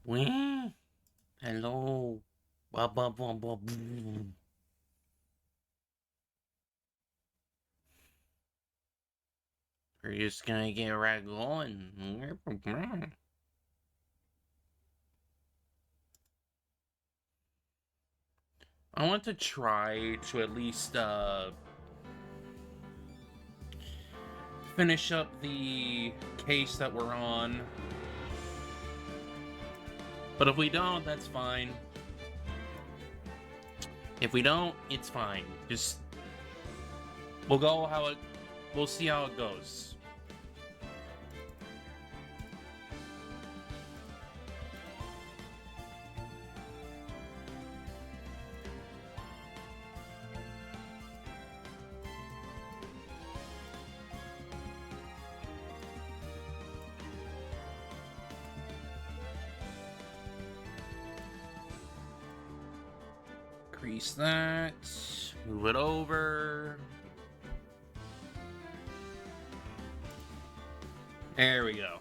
Where? Hello. Blah, blah, blah, blah, blah. We're just gonna get right going. I want to try to at least finish up the case that we're on. But if we don't, that's fine. If we don't, it's fine. Just we'll see how it goes. Increase that. Move it over. There we go.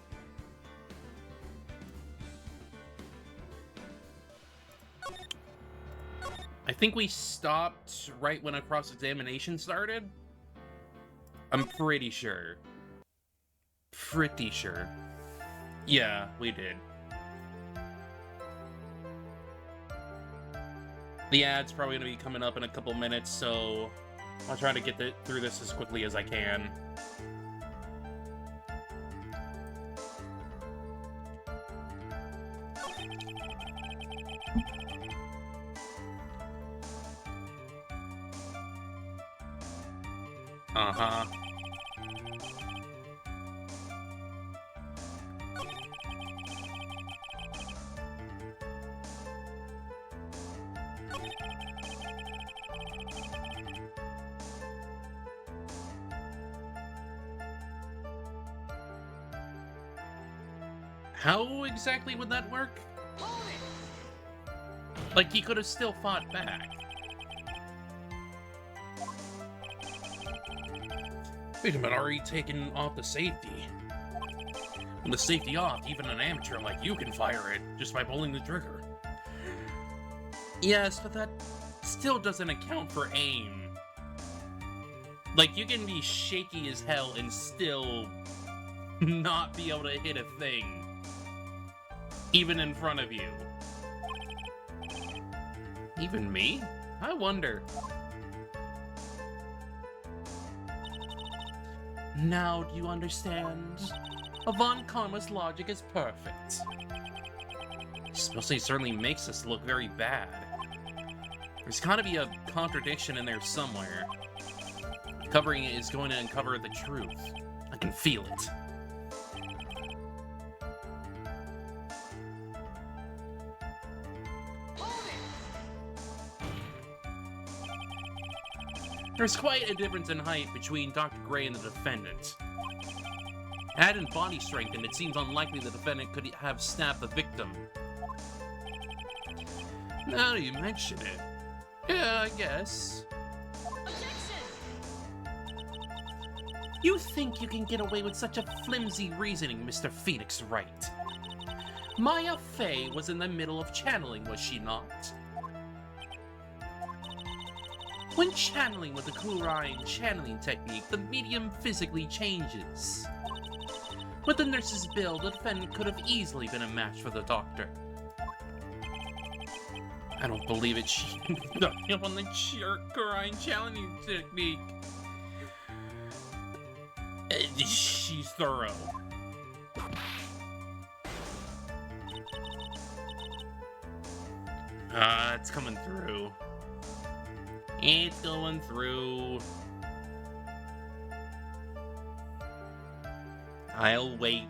I think we stopped right when a cross-examination started. I'm pretty sure. Pretty sure. Yeah, we did. The ad's probably going to be coming up in a couple minutes, so I'll try to get through this as quickly as I can. Uh-huh. How exactly would that work? Like, he could have still fought back. Wait a minute, already taken off the safety. With the safety off, even an amateur like you can fire it just by pulling the trigger. Yes, but that still doesn't account for aim. Like, you can be shaky as hell and still not be able to hit a thing. Even in front of you. Even me? I wonder. Now do you understand? Von Karma's logic is perfect. Especially certainly makes us look very bad. There's gotta be a contradiction in there somewhere. Covering it is going to uncover the truth. I can feel it. There's quite a difference in height between Dr. Gray and the defendant. Add in body strength, and it seems unlikely the defendant could have stabbed the victim. Now you mention it. Yeah, I guess. Objection! You think you can get away with such a flimsy reasoning, Mr. Phoenix Wright? Maya Fey was in the middle of channeling, was she not? When channeling with the Kurine channeling technique, the medium physically changes. With the nurse's build, the defendant could have easily been a match for the doctor. I don't believe it. She on the grind challenging technique. She's thorough. It's coming through. It's going through. I'll wait.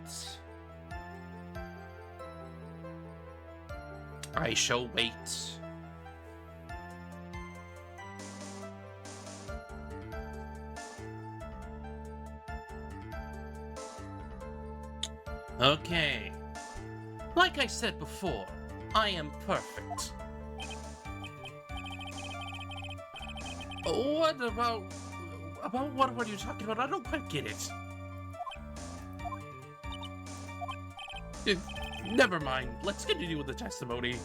I shall wait. Okay. Like I said before, I am perfect. What about what are you talking about? I don't quite get it. Never mind. Let's continue with the testimony.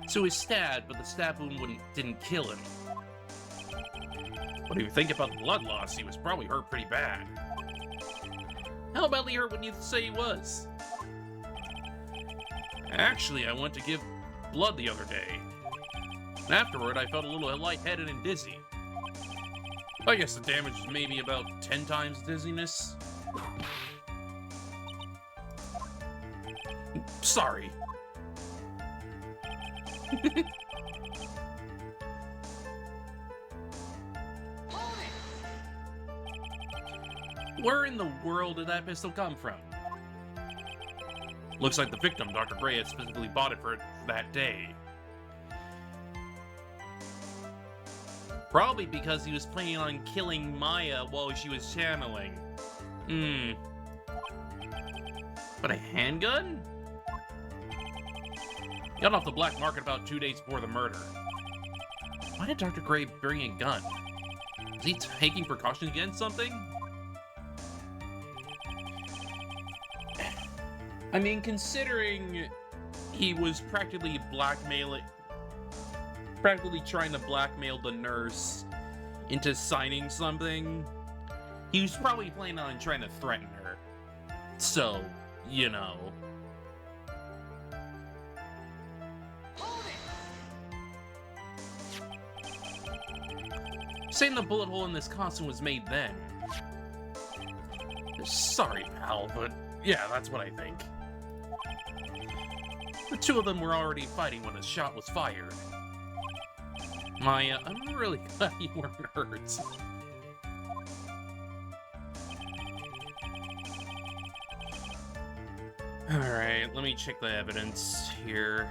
So he stabbed, but the stab wound didn't kill him. What do you think about the blood loss? He was probably hurt pretty bad. How badly hurt would you say he was? Actually, I went to give blood the other day. And afterward, I felt a little lightheaded and dizzy. I guess the damage is maybe about 10 times dizziness. Sorry. Where in the world did that pistol come from? Looks like the victim, Dr. Gray, had specifically bought it for that day. Probably because he was planning on killing Maya while she was channeling. But a handgun? Got off the black market about 2 days before the murder. Why did Dr. Gray bring a gun? Is he taking precautions against something? I mean, considering he was practically trying to blackmail the nurse into signing something, he was probably planning on trying to threaten her. So, you know. Saying the bullet hole in this costume was made then. Sorry, pal, but yeah, that's what I think. The two of them were already fighting when a shot was fired. Maya, I'm really glad you weren't hurt. Alright, let me check the evidence here.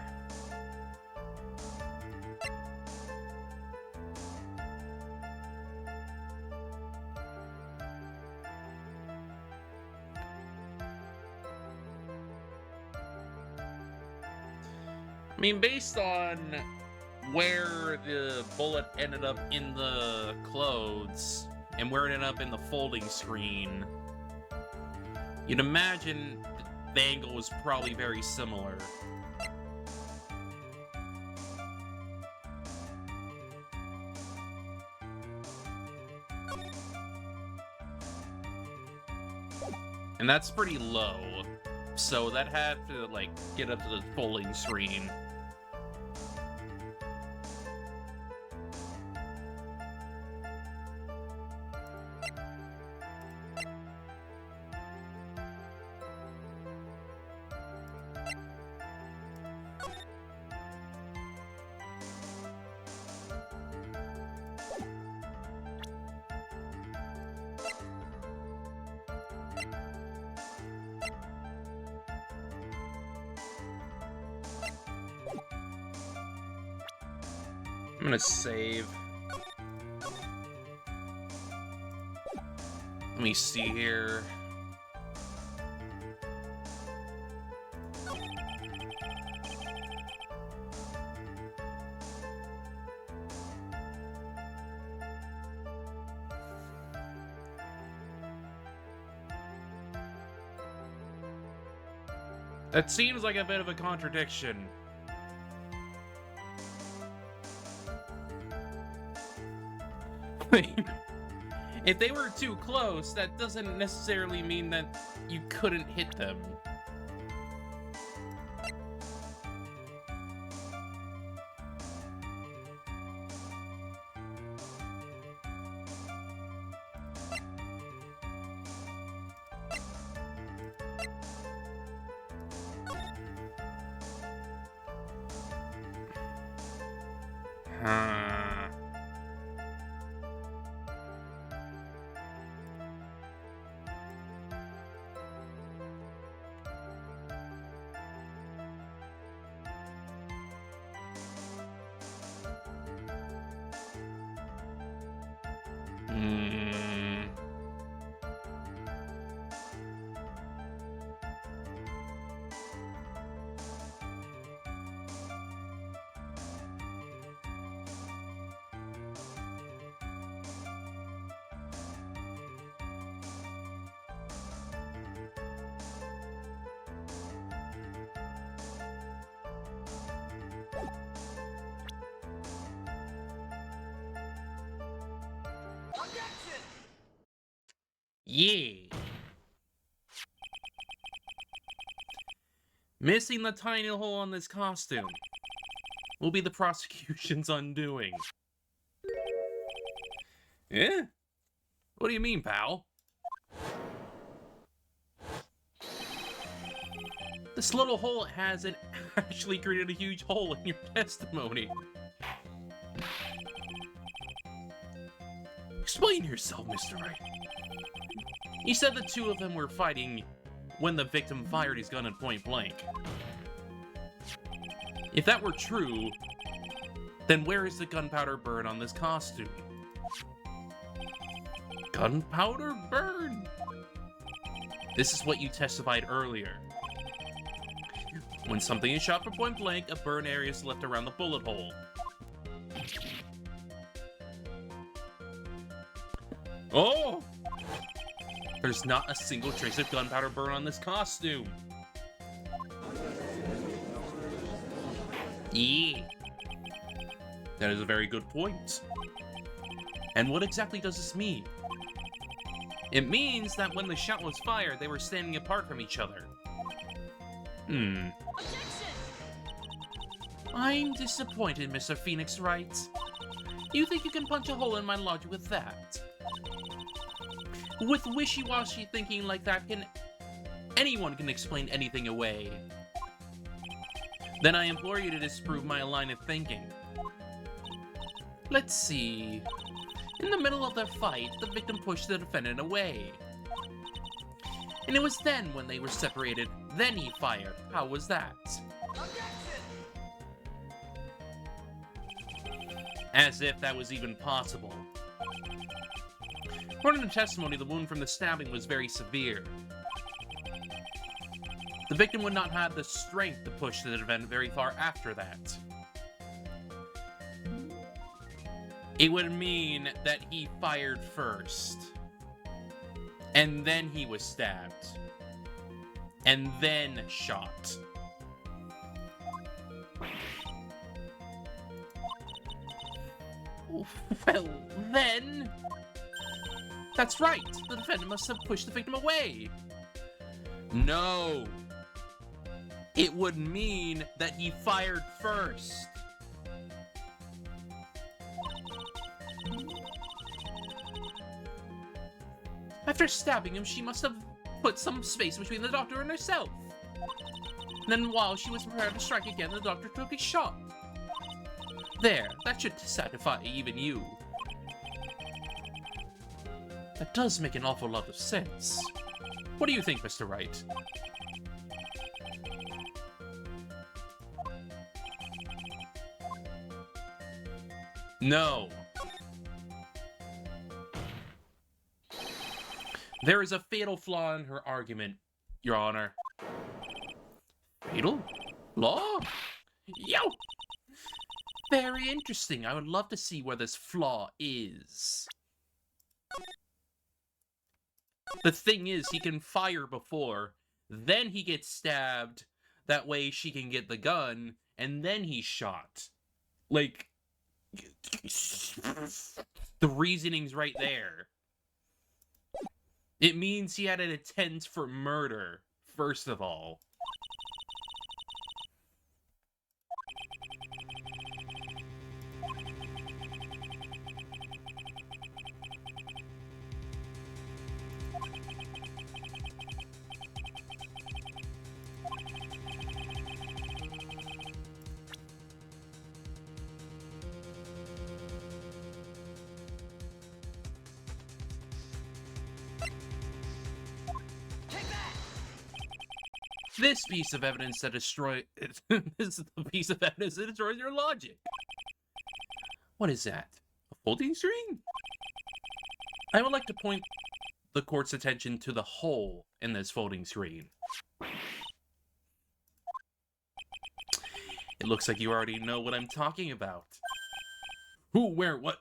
I mean, based on where the bullet ended up in the clothes and where it ended up in the folding screen, you'd imagine the angle was probably very similar. And that's pretty low, so that had to, like, get up to the folding screen. I'm gonna save. Let me see here. That seems like a bit of a contradiction. If they were too close, that doesn't necessarily mean that you couldn't hit them. Yeah. Missing the tiny hole on this costume will be the prosecution's undoing. Yeah? What do you mean, pal? This little hole hasn't actually created a huge hole in your testimony. Explain yourself, Mr. Wright. You said the two of them were fighting when the victim fired his gun at point blank. If that were true, then where is the gunpowder burn on this costume? Gunpowder burn? This is what you testified earlier. When something is shot from point blank, a burn area is left around the bullet hole. Oh! There's not a single trace of gunpowder burn on this costume. Yeah. That is a very good point. And what exactly does this mean? It means that when the shot was fired, they were standing apart from each other. Objection! I'm disappointed, Mr. Phoenix Wright. You think you can punch a hole in my logic with that? With wishy-washy thinking like that, anyone can explain anything away. Then I implore you to disprove my line of thinking. Let's see. In the middle of their fight, the victim pushed the defendant away. And it was then when they were separated, then he fired. How was that? As if that was even possible. According to testimony, the wound from the stabbing was very severe. The victim would not have the strength to push the defendant very far after that. It would mean that he fired first. And then he was stabbed. And then shot. Well, then... That's right! The defendant must have pushed the victim away! No! It would mean that he fired first. After stabbing him, she must have put some space between the doctor and herself. Then while she was prepared to strike again, the doctor took a shot. There, that should satisfy even you. That does make an awful lot of sense. What do you think, Mr. Wright? No. There is a fatal flaw in her argument, Your Honor. Fatal? Flaw? Yo! Very interesting. I would love to see where this flaw is. The thing is, he can fire before, then he gets stabbed, that way she can get the gun, and then he's shot. Like... The reasoning's right there. It means he had an intent for murder, first of all. This piece of evidence that destroys this is the piece of evidence that destroys your logic. What is that? A folding screen? I would like to point the court's attention to the hole in this folding screen. It looks like you already know what I'm talking about. Who, where, what?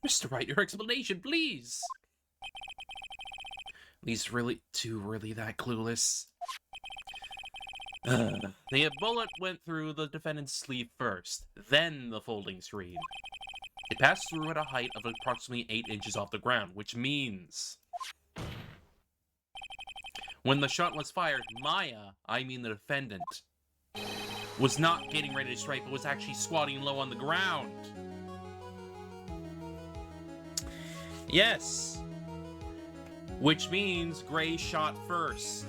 Mr. Wright, your explanation, please! He's really that clueless. The bullet went through the defendant's sleeve first, then the folding screen. It passed through at a height of approximately 8 inches off the ground, which means... when the shot was fired, Maya, I mean the defendant, was not getting ready to strike, but was actually squatting low on the ground. Yes. Which means Gray shot first.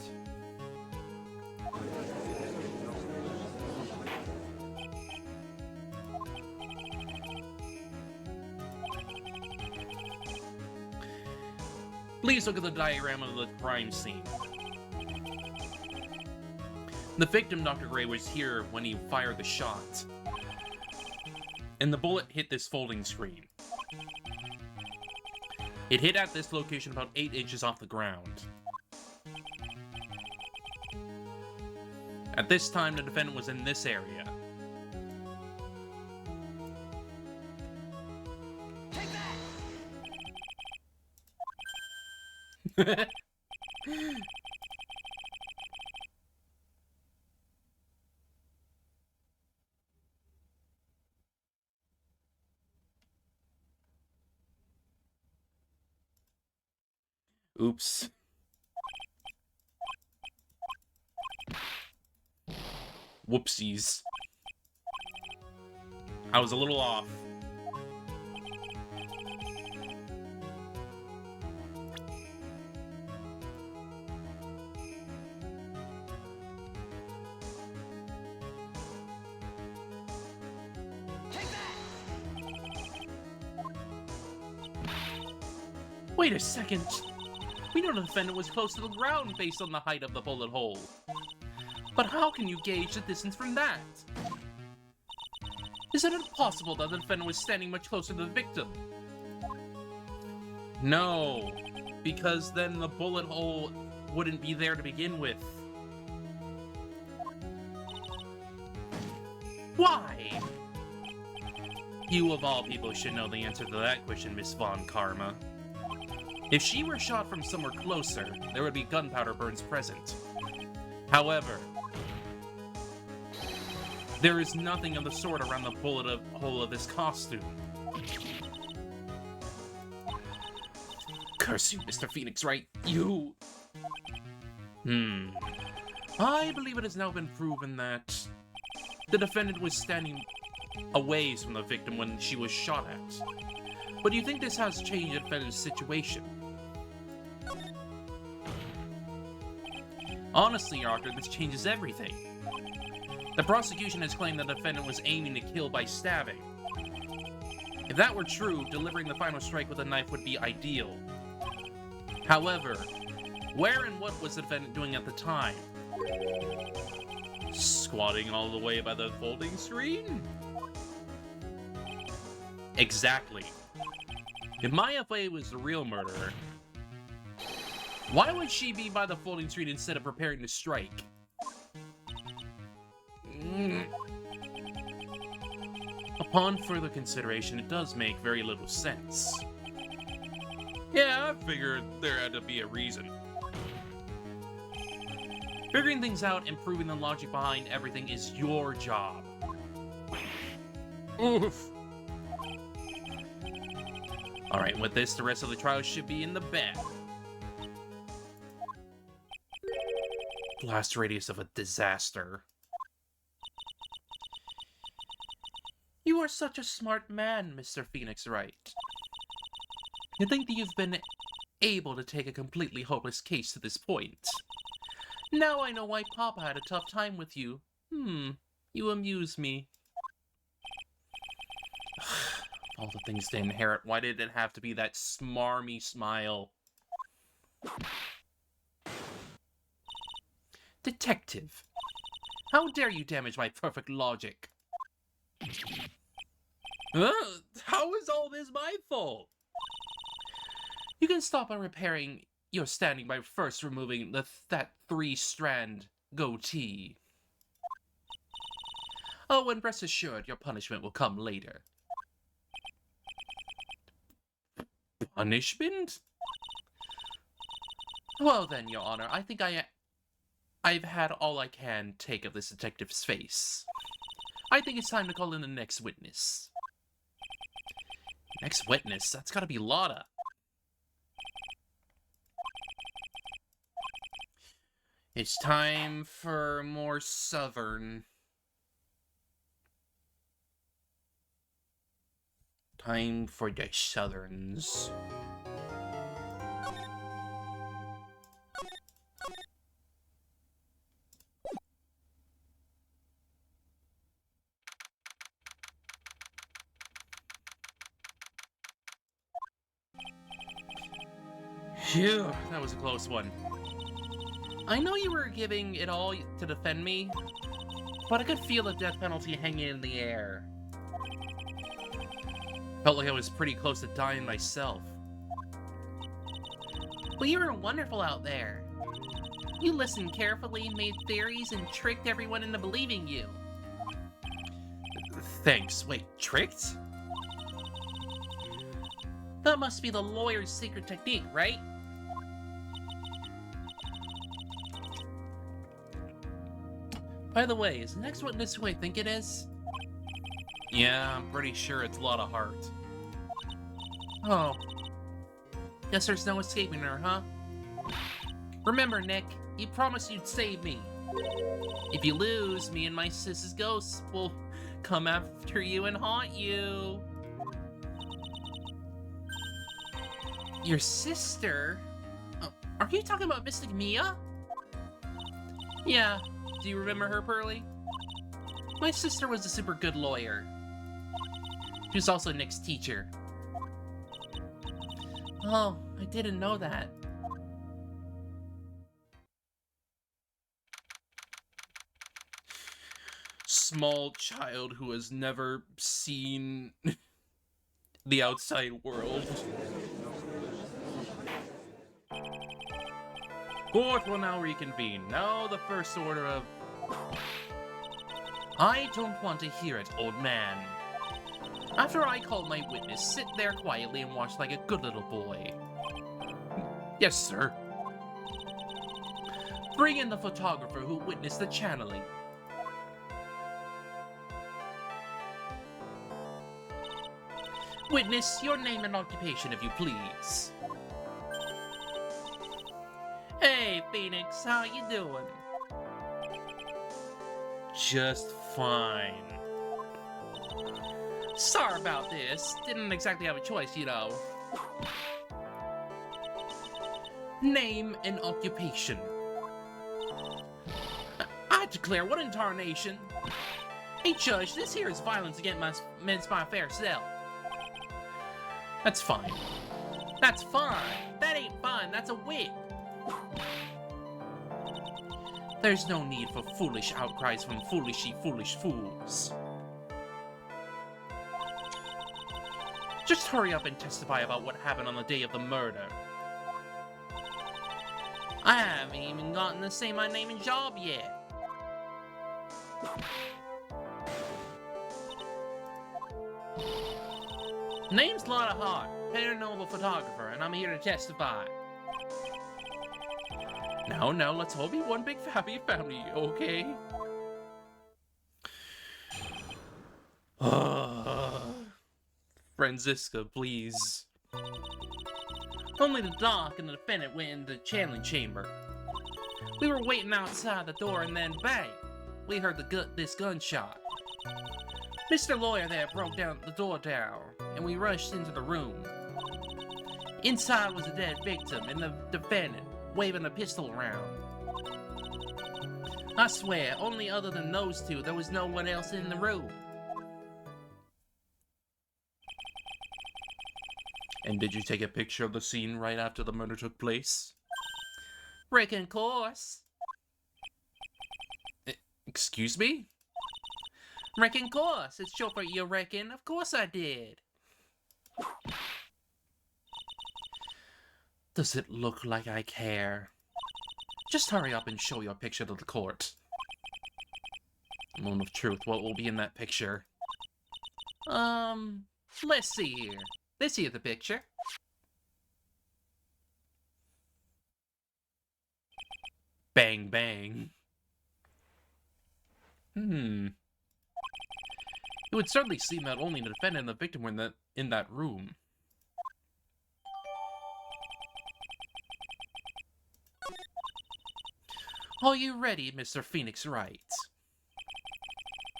Please look at the diagram of the crime scene. The victim, Dr. Gray, was here when he fired the shot. And the bullet hit this folding screen. It hit at this location about 8 inches off the ground. At this time, the defendant was in this area. Oops. Whoopsies. I was a little off. Wait a second. We know the defendant was close to the ground based on the height of the bullet hole. But how can you gauge the distance from that? Is it impossible that the defendant was standing much closer to the victim? No, because then the bullet hole wouldn't be there to begin with. Why? You of all people should know the answer to that question, Miss Von Karma. If she were shot from somewhere closer, there would be gunpowder burns present. However, there is nothing of the sort around the bullet hole of this costume. Curse you, Mr. Phoenix Wright, you... I believe it has now been proven that the defendant was standing a ways from the victim when she was shot at. But do you think this has changed the defendant's situation? Honestly, Your Honor, this changes everything. The prosecution has claimed the defendant was aiming to kill by stabbing. If that were true, delivering the final strike with a knife would be ideal. However, where and what was the defendant doing at the time? Squatting all the way by the folding screen? Exactly. If Maya Fey was the real murderer, why would she be by the folding screen instead of preparing to strike? Upon further consideration, it does make very little sense. Yeah, I figured there had to be a reason. Figuring things out and proving the logic behind everything is your job. Oof. Alright, with this, the rest of the trial should be in the bag. Blast radius of a disaster. You are such a smart man, Mr. Phoenix Wright. You think that you've been able to take a completely hopeless case to this point. Now I know why Papa had a tough time with you. You amuse me. All the things to inherit, why did it have to be that smarmy smile? Detective, how dare you damage my perfect logic? How is all this my fault? You can stop on repairing your standing by first removing that 3-strand goatee. Oh, and rest assured, your punishment will come later. Punishment? Well then, Your Honor, I think I've had all I can take of this detective's face. I think it's time to call in the next witness. Next witness? That's gotta be Lotta. It's time for more Southern. Time for the Southerns. Phew, that was a close one. I know you were giving it all to defend me, but I could feel the death penalty hanging in the air. Felt like I was pretty close to dying myself. Well, you were wonderful out there. You listened carefully, made theories, and tricked everyone into believing you. Thanks. Wait, tricked? That must be the lawyer's secret technique, right? By the way, is the next witness who I think it is? Yeah, I'm pretty sure it's Lotta Hart. Oh. Guess there's no escaping her, huh? Remember, Nick, you promised you'd save me. If you lose, me and my sis's ghosts will come after you and haunt you. Your sister? Are you talking about Mystic Mia? Yeah. Do you remember her, Pearly? My sister was a super good lawyer. She was also Nick's teacher. Oh, I didn't know that. Small child who has never seen the outside world. Court will now reconvene. Now the first order of... I don't want to hear it, old man. After I call my witness, sit there quietly and watch like a good little boy. Yes, sir. Bring in the photographer who witnessed the channeling. Witness, your name and occupation, if you please. Hey, Phoenix, how you doing? Just fine. Sorry about this. Didn't exactly have a choice, you know. Name and occupation. I declare, what in tarnation? Hey, Judge, this here is violence against my fair self. That's fine. That's fine. That ain't fine. That's a whip. There's no need for foolish outcries from foolish fools. Just hurry up and testify about what happened on the day of the murder. I haven't even gotten to say my name and job yet. Name's Lotta Hart, paranormal photographer, and I'm here to testify. Now, let's all be one big happy family, okay? Franziska, please. Only the doc and the defendant went in the channeling chamber. We were waiting outside the door and then bang! We heard this gunshot. Mr. Lawyer there broke the door down, and we rushed into the room. Inside was a dead victim and the defendant, waving a pistol around. I swear, only other than those two, there was no one else in the room. And did you take a picture of the scene right after the murder took place? Reckon course. Excuse me? Reckon course. It's short for you reckon. Of course I did. Does it look like I care? Just hurry up and show your picture to the court. Moment of truth, what will be in that picture? Let's see here. This here the picture. Bang, bang. It would certainly seem that only the defendant and the victim were in that room. Are you ready, Mr. Phoenix Wright?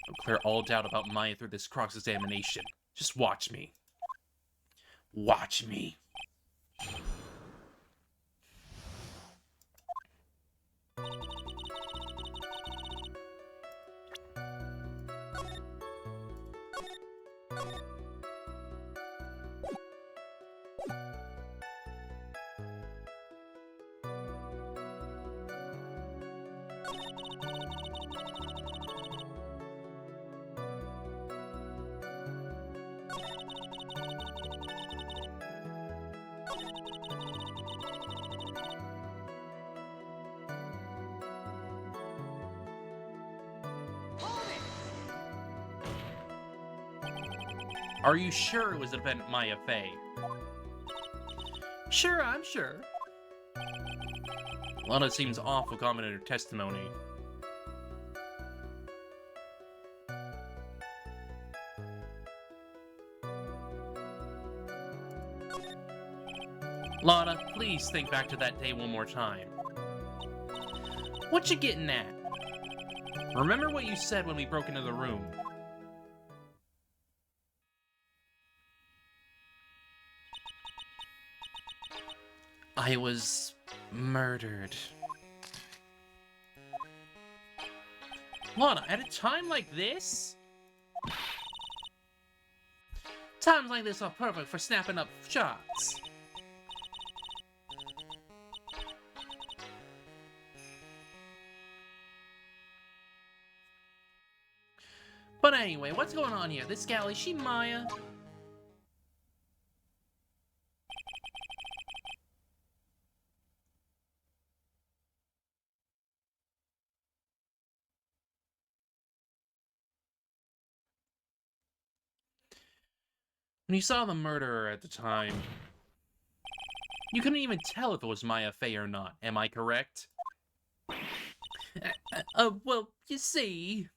I'll clear all doubt about Maya through this cross-examination. Just watch me. Watch me. Are you sure it was the defendant Maya Fey? Sure, I'm sure. Lana seems awful common in her testimony. Lana, please think back to that day one more time. What you getting at? Remember what you said when we broke into the room. I was murdered. Lana, at a time like this? Times like this are perfect for snapping up shots. But anyway, what's going on here? This gal, is she Maya? When you saw the murderer at the time, you couldn't even tell if it was Maya Fey or not, am I correct? Well, you see...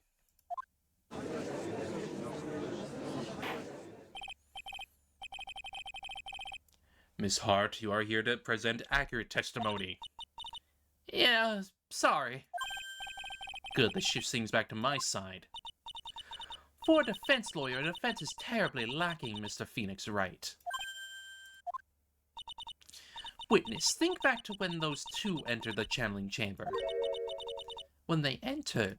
Miss Hart, you are here to present accurate testimony. Yeah, sorry. Good, this shifts things back to my side. For a defense lawyer, the defense is terribly lacking, Mr. Phoenix Wright. Witness, think back to when those two entered the channeling chamber. When they entered,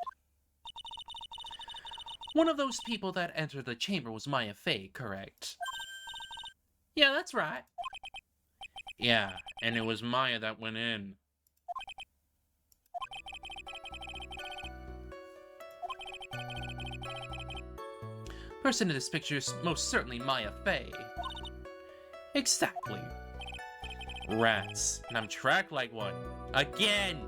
one of those people that entered the chamber was Maya Fey, correct? Yeah, that's right. Yeah, and it was Maya that went in. Person in this picture is most certainly Maya Fey. Exactly. Rats. And I'm tracked like one. Again!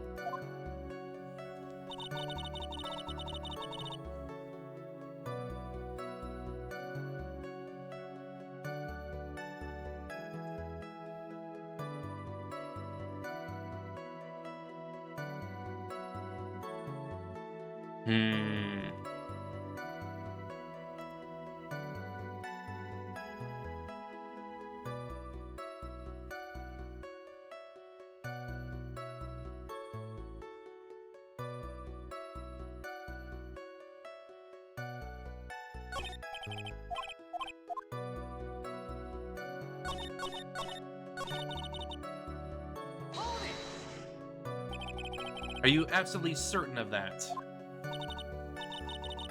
Are you absolutely certain of that?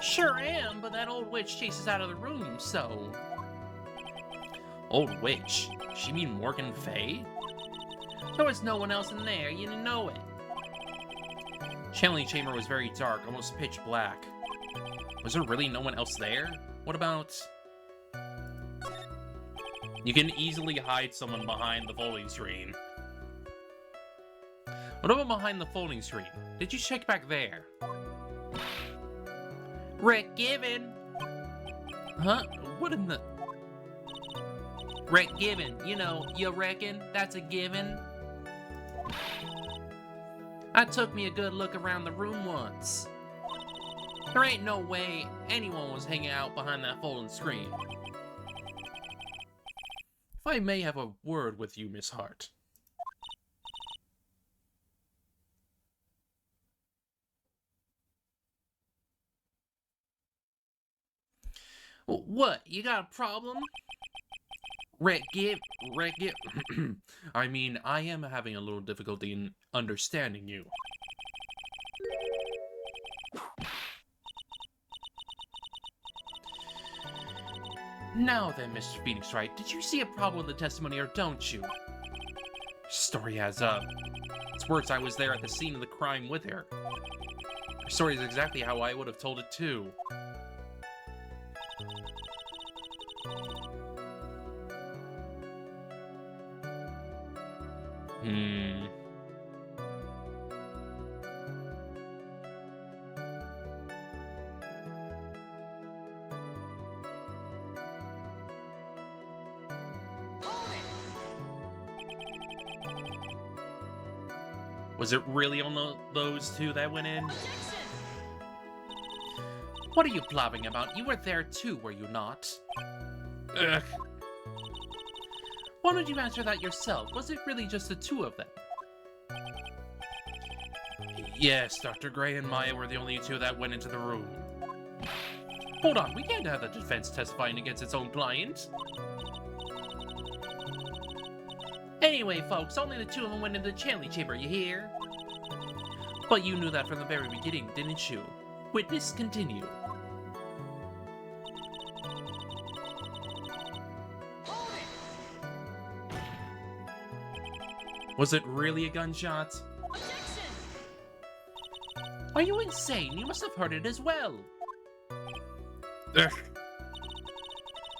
Sure am, but that old witch chases out of the room, so... Old witch? She mean Morgan Fay? There was no one else in there, you know it. Channeling chamber was very dark, almost pitch black. Was there really no one else there? What about... You can easily hide someone behind the folding screen. What about behind the folding screen? Did you check back there? Rick Given! Huh? What in the... Rick Given, you know, you reckon that's a given? I took me a good look around the room once. There ain't no way anyone was hanging out behind that folding screen. If I may have a word with you, Miss Hart. What? You got a problem? Rick, I mean, I am having a little difficulty in understanding you. Now then, Mr. Phoenix Wright, did you see a problem with the testimony or don't you? Story adds up. It's worse, I was there at the scene of the crime with her. Her story is exactly how I would have told it too. Was it really on those two that went in? What are you blabbing about? You were there too, were you not? Ugh. Why don't you answer that yourself? Was it really just the two of them? Yes, Dr. Gray and Maya were the only two that went into the room. Hold on, we can't have the defense testifying against its own client. Anyway, folks, only the two of them went into the channeling chamber, you hear? But you knew that from the very beginning, didn't you? Witness continue. Was it really a gunshot? Objection! Are you insane? You must have heard it as well. Ugh.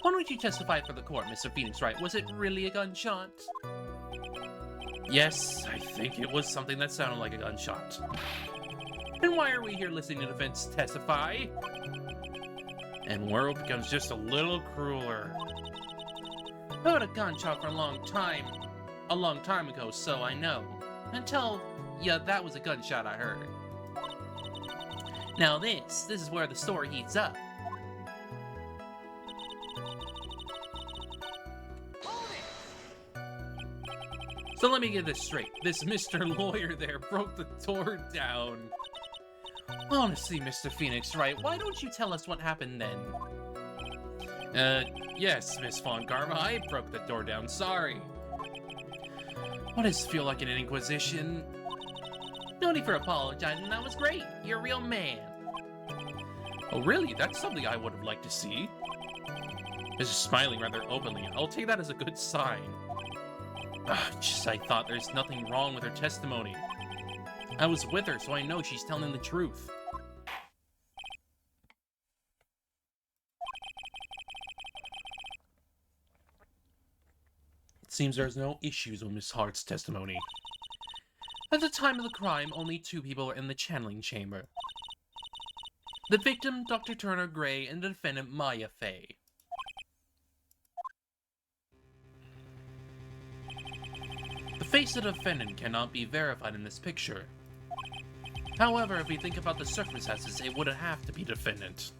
Why don't you testify for the court, Mr. Phoenix Wright? Was it really a gunshot? Yes, I think it was something that sounded like a gunshot. Then why are we here listening to the defense testify? And the world becomes just a little crueler. I heard a gunshot for a long time ago, so I know. Until, yeah, that was a gunshot I heard. Now this is where the story heats up. So let me get this straight. This Mr. Lawyer there broke the door down. Honestly, Mr. Phoenix Wright, why don't you tell us what happened then? Yes, Miss Von Karma, I broke the door down, sorry. What does it feel like in an inquisition? No need for apologizing, that was great. You're a real man. Oh really? That's something I would have liked to see. Mrs. Smiling rather openly. I'll take that as a good sign. Just I thought there's nothing wrong with her testimony. I was with her, so I know she's telling the truth. It seems there's no issues with Miss Hart's testimony. At the time of the crime, only two people were in the channeling chamber. The victim, Dr. Turner Gray, and the defendant, Maya Fay. The face of the defendant cannot be verified in this picture. However, if we think about the circumstances, it would have to be defendant.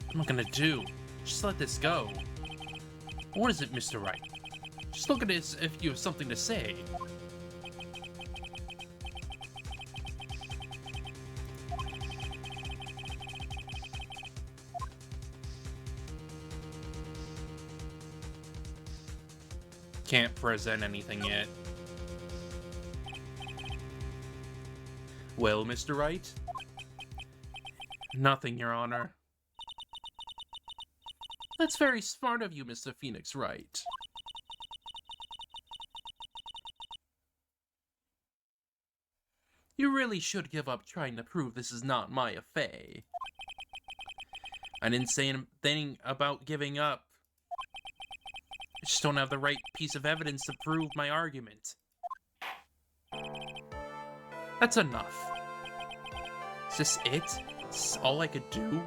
What am I gonna do? Just let this go. What is it, Mr. Wright? Just look at it as if you have something to say. Can't present anything yet. Well, Mr. Wright? Nothing, Your Honor. That's very smart of you, Mr. Phoenix Wright. You really should give up trying to prove this is not my affair. I didn't say anything about giving up. I just don't have the right piece of evidence to prove my argument. That's enough. Is this it? Is this all I could do?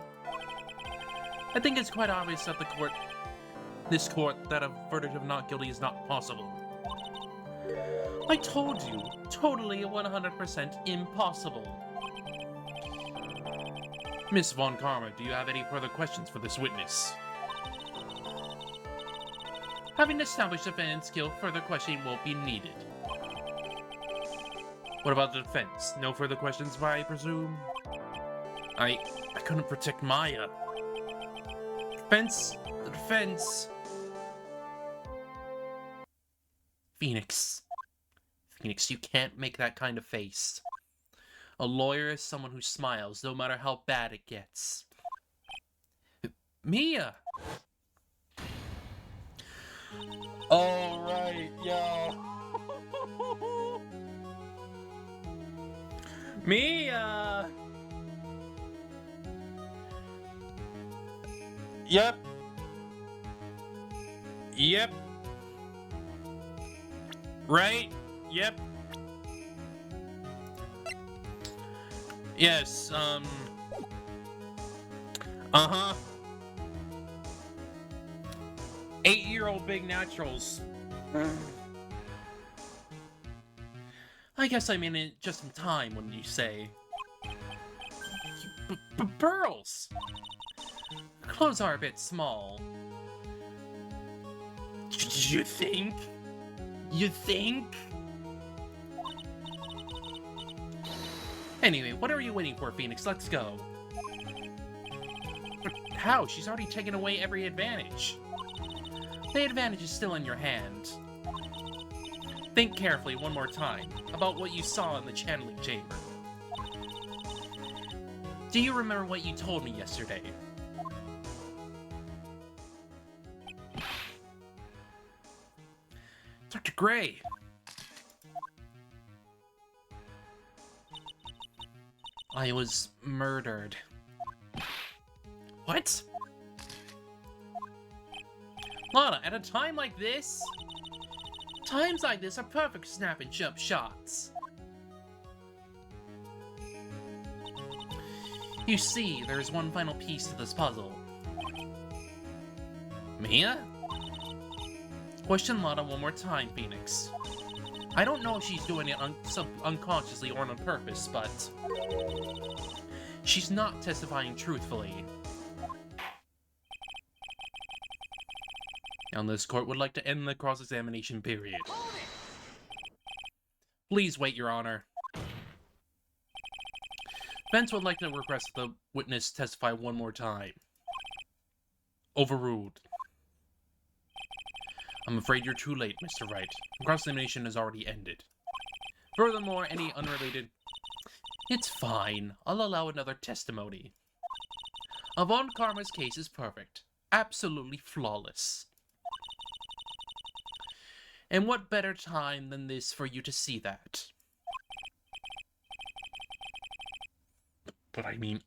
I think it's quite obvious that this court, that a verdict of not guilty is not possible. I told you, totally 100% impossible. Miss Von Karma, do you have any further questions for this witness? Having established defendant's guilt, further questioning won't be needed. What about the defense? No further questions, I presume? I couldn't protect Maya. Defense? The defense. Phoenix. Phoenix, you can't make that kind of face. A lawyer is someone who smiles, no matter how bad it gets. Mia! Alright, yo. Mia! Yep. Yep. Right? Yep. Yes, uh-huh. 8-year-old big naturals. I guess I'm in it just in time when you say. Pearls! Clothes are a bit small. You think? You think? Anyway, what are you waiting for, Phoenix? Let's go. But how? She's already taken away every advantage. The advantage is still in your hand. Think carefully one more time about what you saw in the channeling chamber. Do you remember what you told me yesterday? Dr. Gray! I was murdered. What? Lana, at a time like this? Times like this are perfect snap and jump shots. You see, there's one final piece to this puzzle. Mia? Question Lana one more time, Phoenix. I don't know if she's doing it unconsciously or on purpose, but she's not testifying truthfully. And this court would like to end the cross-examination period. Please wait, Your Honor. Defense would like to request the witness testify one more time. Overruled. I'm afraid you're too late, Mr. Wright. The cross-examination has already ended. Furthermore, any unrelated... It's fine. I'll allow another testimony. Von Karma's case is perfect. Absolutely flawless. And what better time than this for you to see that? But I mean,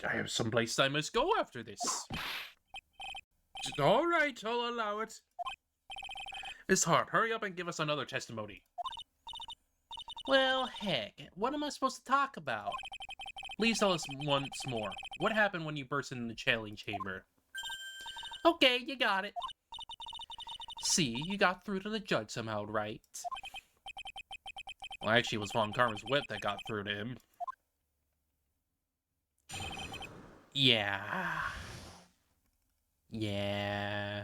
I have someplace I must go after this. Alright, I'll allow it. Miss Hart, hurry up and give us another testimony. Well, heck, what am I supposed to talk about? Please tell us once more. What happened when you burst into the channeling chamber? Okay, you got it. See, you got through to the judge somehow, right? Well, actually, it was Von Karma's whip that got through to him. Yeah. Yeah.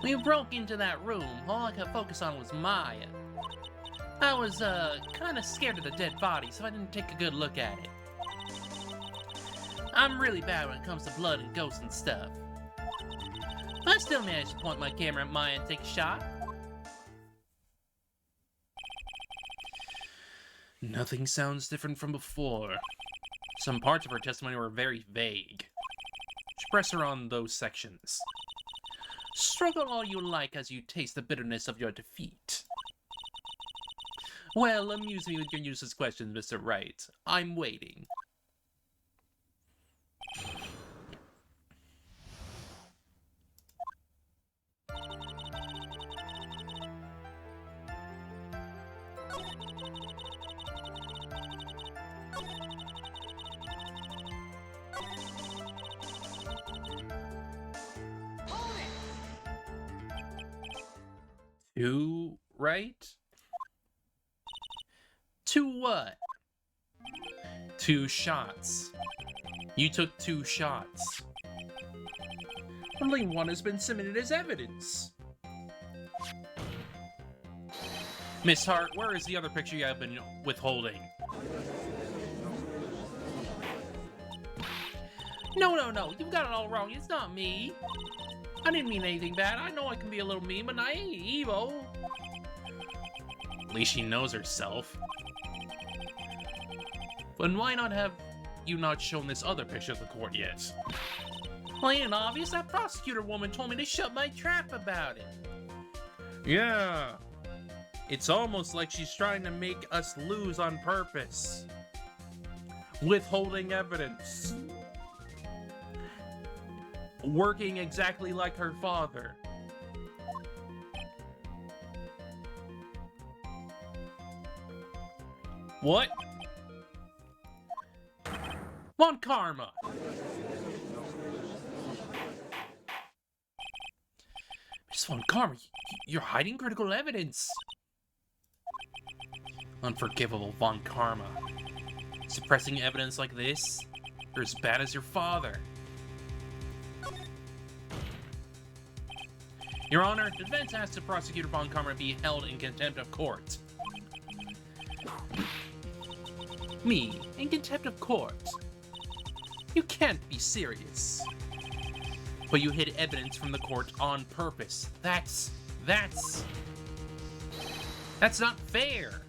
When you broke into that room, all I could focus on was Maya. I was, kinda scared of the dead body, so I didn't take a good look at it. I'm really bad when it comes to blood and ghosts and stuff. I still managed to point my camera at Maya and take a shot. Nothing sounds different from before. Some parts of her testimony were very vague. Press her on those sections. Struggle all you like as you taste the bitterness of your defeat. Well, amuse me with your useless questions, Mr. Wright. I'm waiting. Two, right? Two what? 2 shots. You took 2 shots. Only one has been submitted as evidence. Miss Hart, where is the other picture you have been withholding? No, you got it all wrong. It's not me. I didn't mean anything bad. I know I can be a little mean, but I ain't evil. At least she knows herself. But why not have you not shown this other picture to the court yet? Plain and obvious, that prosecutor woman told me to shut my trap about it. Yeah. It's almost like she's trying to make us lose on purpose. Withholding evidence. Working exactly like her father. What? Von Karma! Miss Von Karma, you're hiding critical evidence! Unforgivable Von Karma. Suppressing evidence like this? You're as bad as your father. Your Honor, the defense asks the prosecutor Von Karma be held in contempt of court. Me? In contempt of court? You can't be serious. But you hid evidence from the court on purpose. That's not fair.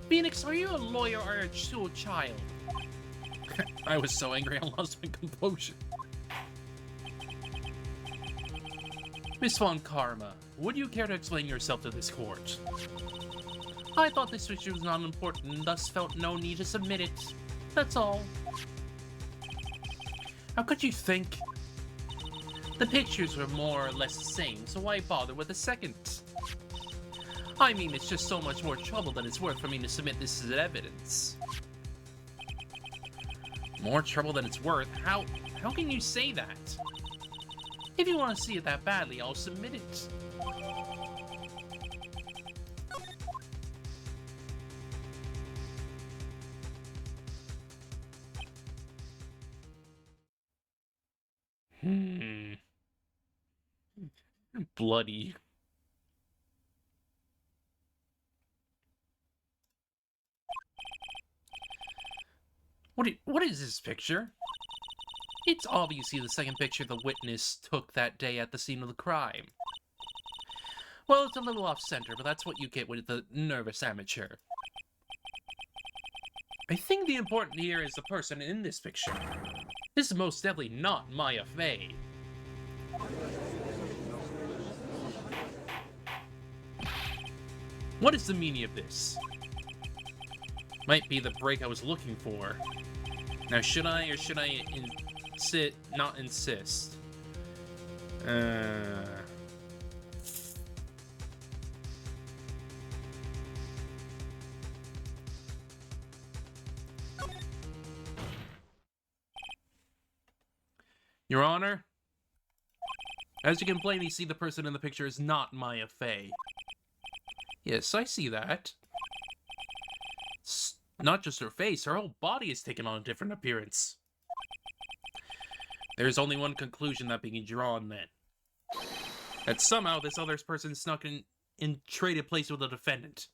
Phoenix, are you a lawyer or a school child? I was so angry I lost my composure. Miss Von Karma, would you care to explain yourself to this court? I thought this issue was not important and thus felt no need to submit it. That's all. How could you think? The pictures were more or less the same, so why bother with a second? I mean, it's just so much more trouble than it's worth for me to submit this as evidence. More trouble than it's worth? How can you say that? If you want to see it that badly, I'll submit it. Bloody. What is this picture? It's obviously the second picture the witness took that day at the scene of the crime. Well, it's a little off-center, but that's what you get with the nervous amateur. I think the important here is the person in this picture. This is most definitely not Maya Fey. What is the meaning of this? Might be the break I was looking for. Now, should I or should I not insist? Your Honor, as you can plainly see, the person in the picture is not Maya Fey. Yes, I see that. It's not just her face, her whole body has taken on a different appearance. There's only one conclusion that being drawn then. That somehow this other person snuck in and traded place with the defendant.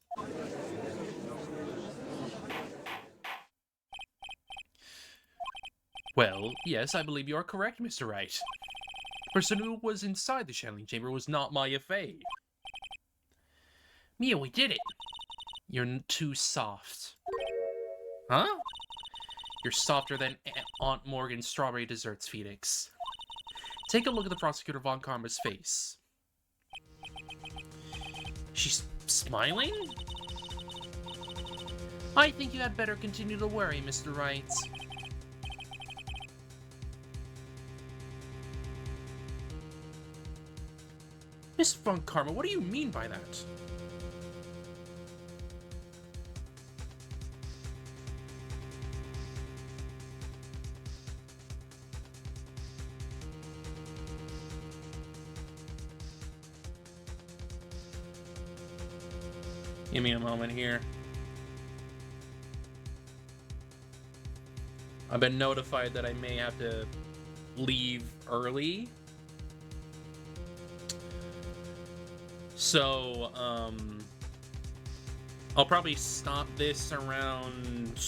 Well, yes, I believe you are correct, Mr. Wright. The person who was inside the channeling chamber was not Maya Fey. Mia, we did it! You're too soft. Huh? You're softer than Aunt Morgan's strawberry desserts, Phoenix. Take a look at the prosecutor Von Karma's face. She's smiling? I think you had better continue to worry, Mr. Wright. Miss Von Karma, what do you mean by that? Give me a moment here. I've been notified that I may have to leave early. So, I'll probably stop this around...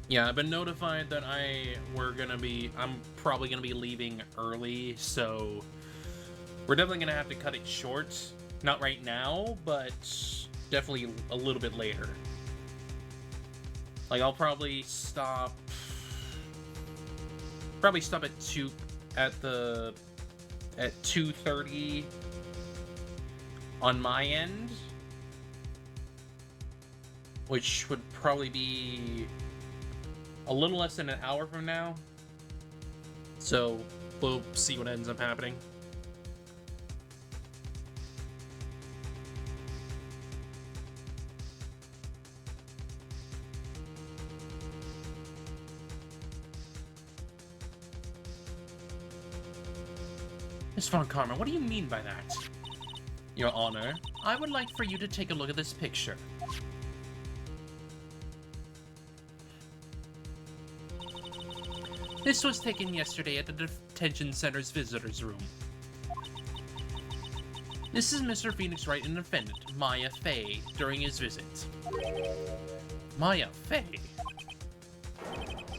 Yeah, I've been notified that I'm probably gonna be leaving early, so we're definitely gonna have to cut it short. Not right now, but definitely a little bit later. Like, I'll probably stop at 2:30 on my end, which would probably be a little less than an hour from now. So we'll see what ends up happening. Miss Von Karma, what do you mean by that? Your Honor, I would like for you to take a look at this picture. This was taken yesterday at the detention center's visitors room. This is Mr. Phoenix Wright and defendant, Maya Fey, during his visit. Maya Fey?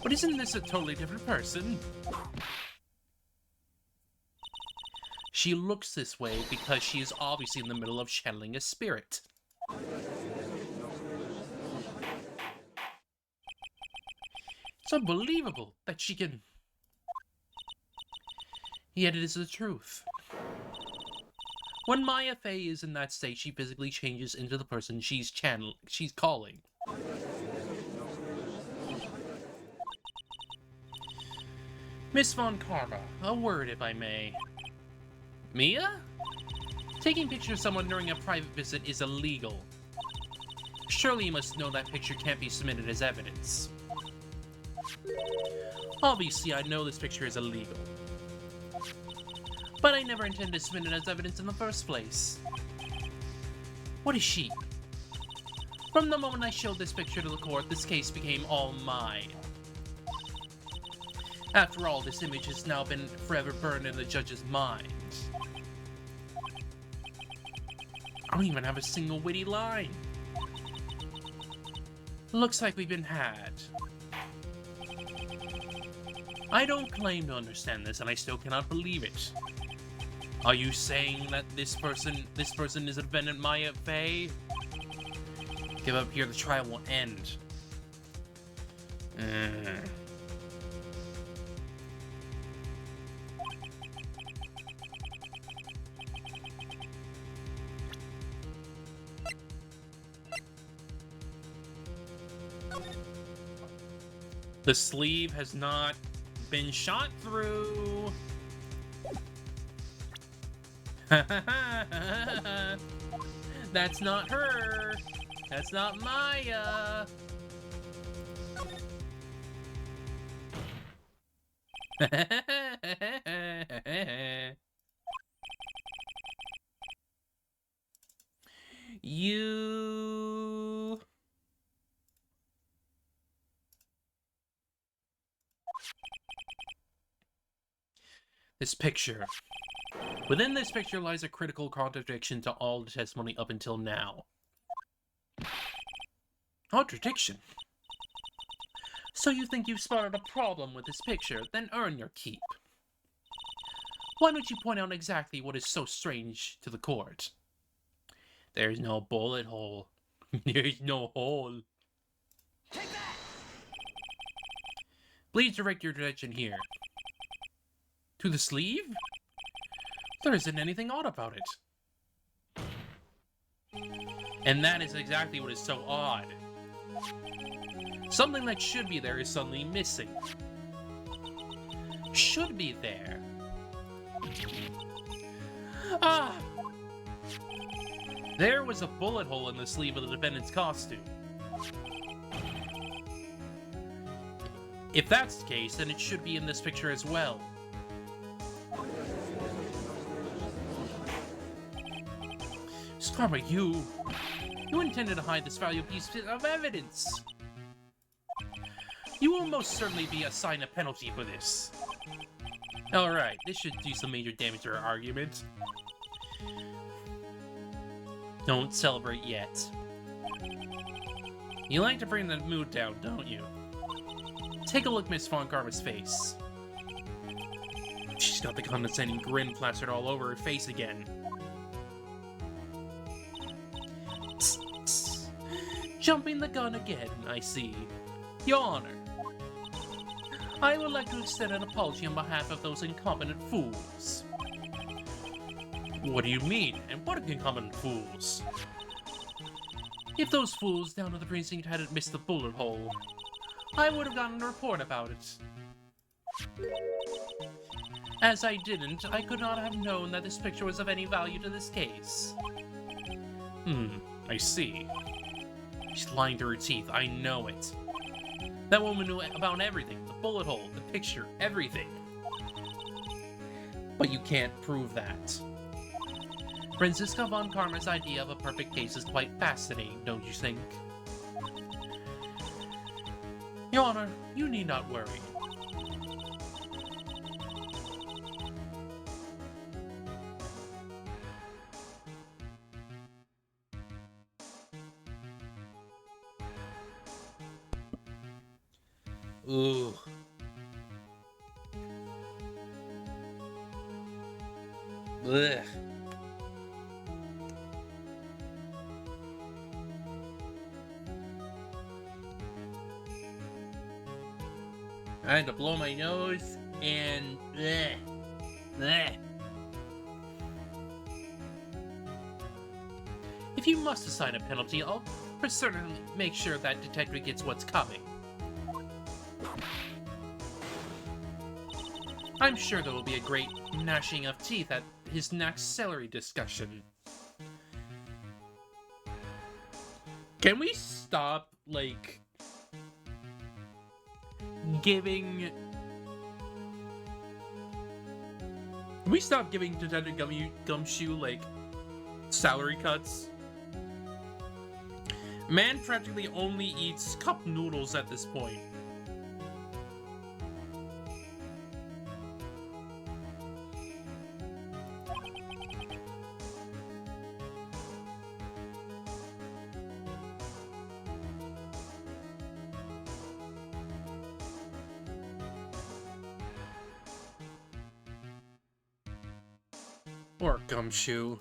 But isn't this a totally different person? She looks this way because she is obviously in the middle of channeling a spirit. It's unbelievable that she can... Yet it is the truth. When Maya Fey is in that state, she physically changes into the person she's calling. Miss Von Karma, a word if I may. Mia? Taking pictures of someone during a private visit is illegal. Surely you must know that picture can't be submitted as evidence. Obviously, I know this picture is illegal. But I never intended to submit it as evidence in the first place. What is she? From the moment I showed this picture to the court, this case became all mine. After all, this image has now been forever burned in the judge's mind. I don't even have a single witty line. Looks like we've been had. I don't claim to understand this, and I still cannot believe it. Are you saying that this person is a defendant Maya Fey? Give up here, the trial will end. The sleeve has not been shot through. That's not her. That's not Maya. You... This picture. Within this picture lies a critical contradiction to all the testimony up until now. Contradiction? So you think you've spotted a problem with this picture, then earn your keep. Why don't you point out exactly what is so strange to the court? There's no bullet hole. There's no hole. Take that! Please direct your attention here. To the sleeve? There isn't anything odd about it. And that is exactly what is so odd. Something that should be there is suddenly missing. Should be there. Ah! There was a bullet hole in the sleeve of the defendant's costume. If that's the case, then it should be in this picture as well. Skarma, you intended to hide this valuable piece of evidence. You will most certainly be assigned a penalty for this. Alright, this should do some major damage to our argument. Don't celebrate yet. You like to bring the mood down, don't you? Take a look at Miss Von Karma's face. She's got the condescending grin plastered all over her face again. Jumping the gun again, I see. Your Honor, I would like to extend an apology on behalf of those incompetent fools. What do you mean? And what are incompetent fools? If those fools down at the precinct hadn't missed the bullet hole, I would have gotten a report about it. As I didn't, I could not have known that this picture was of any value to this case. I see. She's lying through her teeth, I know it. That woman knew about everything. The bullet hole, the picture, everything. But you can't prove that. Franziska Von Karma's idea of a perfect case is quite fascinating, don't you think? Your Honor, you need not worry. Ooh. Ugh. I had to blow my nose and bleh. Bleh. If you must assign a penalty, I'll certainly make sure that detective gets what's coming. I'm sure there will be a great gnashing of teeth at his next celery discussion. Can we stop, like, giving... Can we stop giving Detective Gumshoe, like, salary cuts? Man practically only eats cup noodles at this point. Or Gumshoe.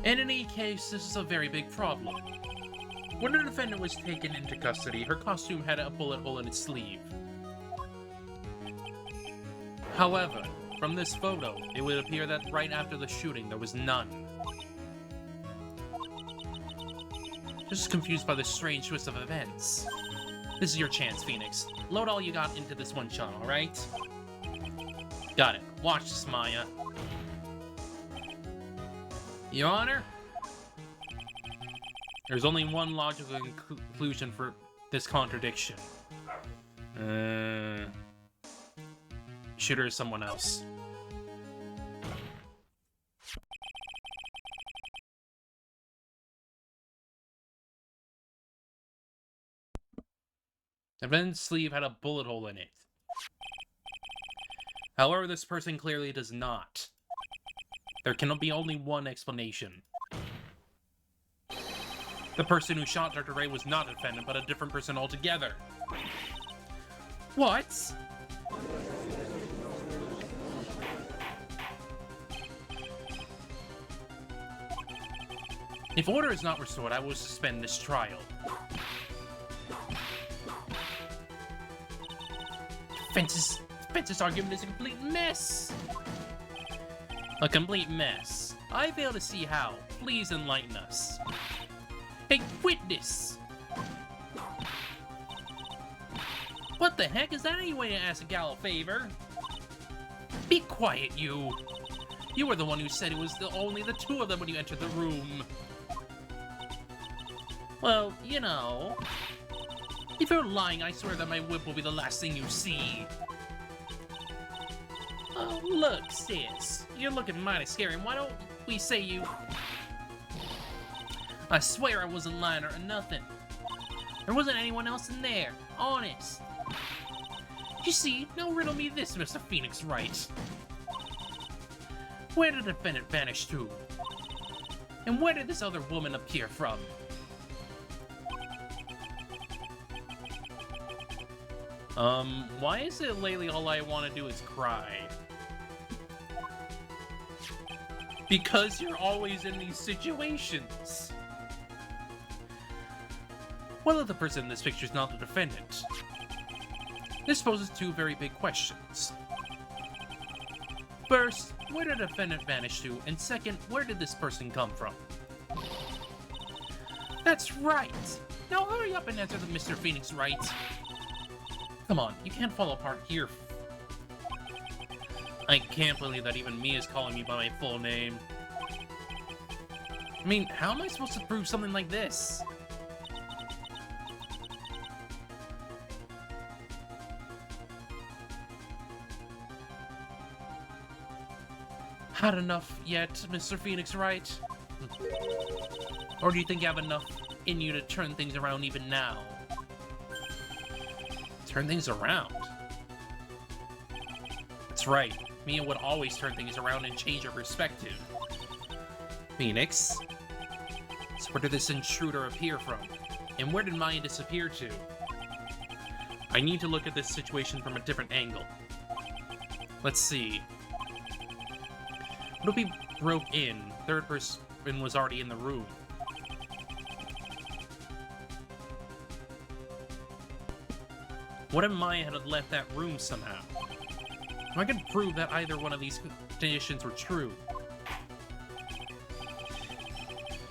In any case, this is a very big problem. When the defendant was taken into custody, her costume had a bullet hole in its sleeve. However, from this photo, it would appear that right after the shooting, there was none. Just confused by the strange twist of events. This is your chance, Phoenix. Load all you got into this one shot, alright? Got it. Watch this, Maya. Your Honor? There's only one logical conclusion for this contradiction. Shooter is someone else. The defendant's sleeve had a bullet hole in it. However, this person clearly does not. There can be only one explanation. The person who shot Dr. Ray was not a defendant, but a different person altogether. What? If order is not restored, I will suspend this trial. Defense's argument is a complete mess. A complete mess. I fail to see how. Please enlighten us. A witness! What the heck is that any way to ask a gal a favor? Be quiet, you. You were the one who said it was only the two of them when you entered the room. Well, you know. If you're lying, I swear that my whip will be the last thing you see. Oh, look, sis. You're looking mighty scary. Why don't we say you... I swear I wasn't lying or nothing. There wasn't anyone else in there. Honest. You see, now riddle me this, Mr. Phoenix Wright. Where did the defendant vanish to? And where did this other woman appear from? Why is it lately all I want to do is cry? Because you're always in these situations. Well, if the person in this picture is not the defendant, this poses two very big questions. First, where did the defendant vanish to? And second, where did this person come from? That's right! Now hurry up and answer the Mr. Phoenix Wright. Come on, you can't fall apart here. I can't believe that even me is calling me by my full name. I mean, how am I supposed to prove something like this? Had enough yet, Mr. Phoenix Wright? Or do you think you have enough in you to turn things around even now? Turn things around? That's right. Mia would always turn things around and change her perspective. Phoenix? So where did this intruder appear from? And where did Maya disappear to? I need to look at this situation from a different angle. Let's see. What if we broke in? Third person was already in the room. What if Maya had left that room somehow? I could prove that either one of these conditions were true.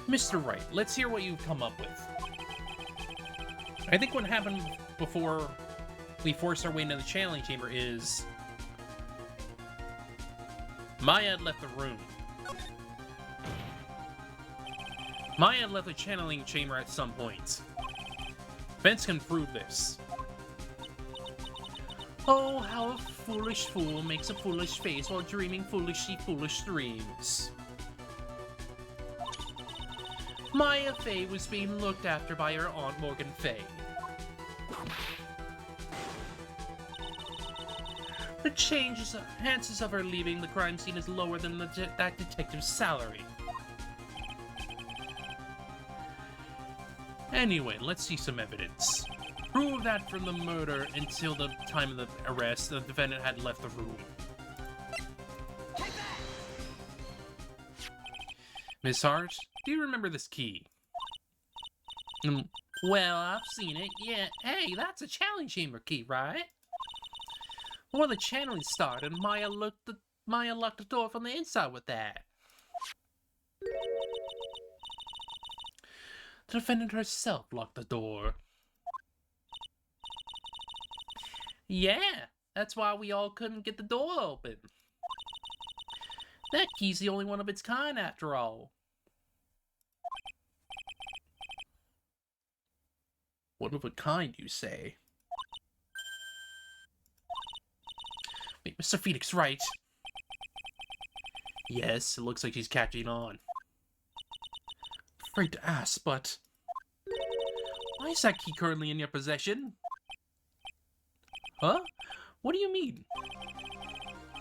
Mr. Wright, let's hear what you've come up with. I think what happened before we forced our way into the channeling chamber is... Maya had left the room. Maya had left the channeling chamber at some point. Vince can prove this. Oh, how a foolish fool makes a foolish face while dreaming foolish dreams. Maya Fey was being looked after by her Aunt Morgan Fey. The chances of her leaving the crime scene is lower than that detective's salary. Anyway, let's see some evidence. Prove that from the murder until the time of the arrest, the defendant had left the room. Miss Hart, do you remember this key? Well, I've seen it, yeah. Hey, that's a channeling chamber key, right? Before the channeling started, Maya locked the door from the inside with that. The defendant herself locked the door. Yeah, that's why we all couldn't get the door open. That key's the only one of its kind, after all. One of a kind, you say? Wait, Mr. Phoenix Wright? Yes, it looks like she's catching on. Afraid to ask, but... why is that key currently in your possession? Huh? What do you mean?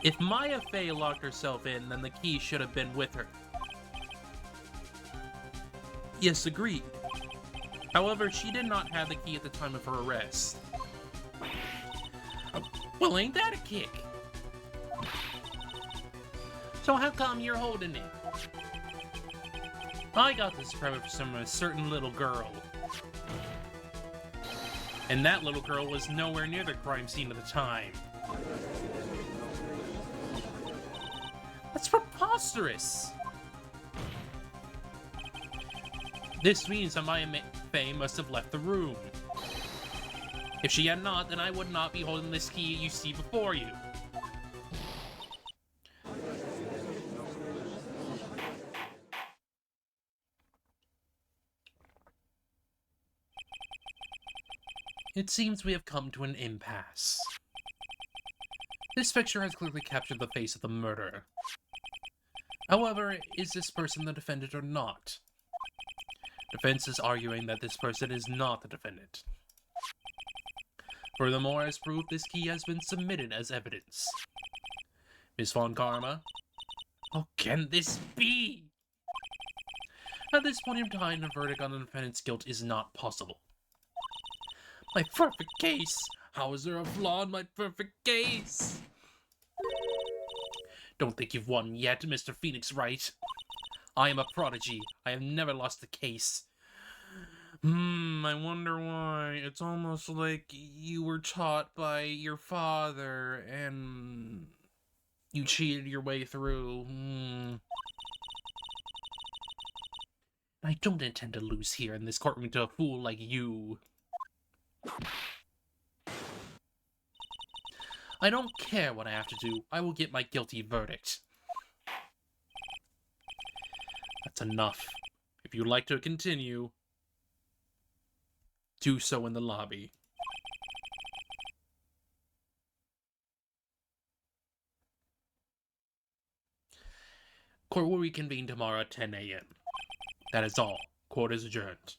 If Maya Fey locked herself in, then the key should have been with her. Yes, agreed. However, she did not have the key at the time of her arrest. Well, ain't that a kick? So how come you're holding it? I got this premise from a certain little girl. And that little girl was nowhere near the crime scene at the time. That's preposterous! This means that Maya Fey must have left the room. If she had not, then I would not be holding this key you see before you. It seems we have come to an impasse. This picture has clearly captured the face of the murderer. However, is this person the defendant or not? Defense is arguing that this person is not the defendant. Furthermore, as proof, this key has been submitted as evidence. Miss Von Karma? How can this be? At this point in time, a verdict on the defendant's guilt is not possible. My perfect case! How is there a flaw in my perfect case? Don't think you've won yet, Mr. Phoenix Wright. I am a prodigy. I have never lost a case. I wonder why. It's almost like you were taught by your father and you cheated your way through. I don't intend to lose here in this courtroom to a fool like you. I don't care what I have to do. I will get my guilty verdict. That's enough. If you'd like to continue, do so in the lobby. Court will reconvene tomorrow at 10 a.m. That is all. Court is adjourned.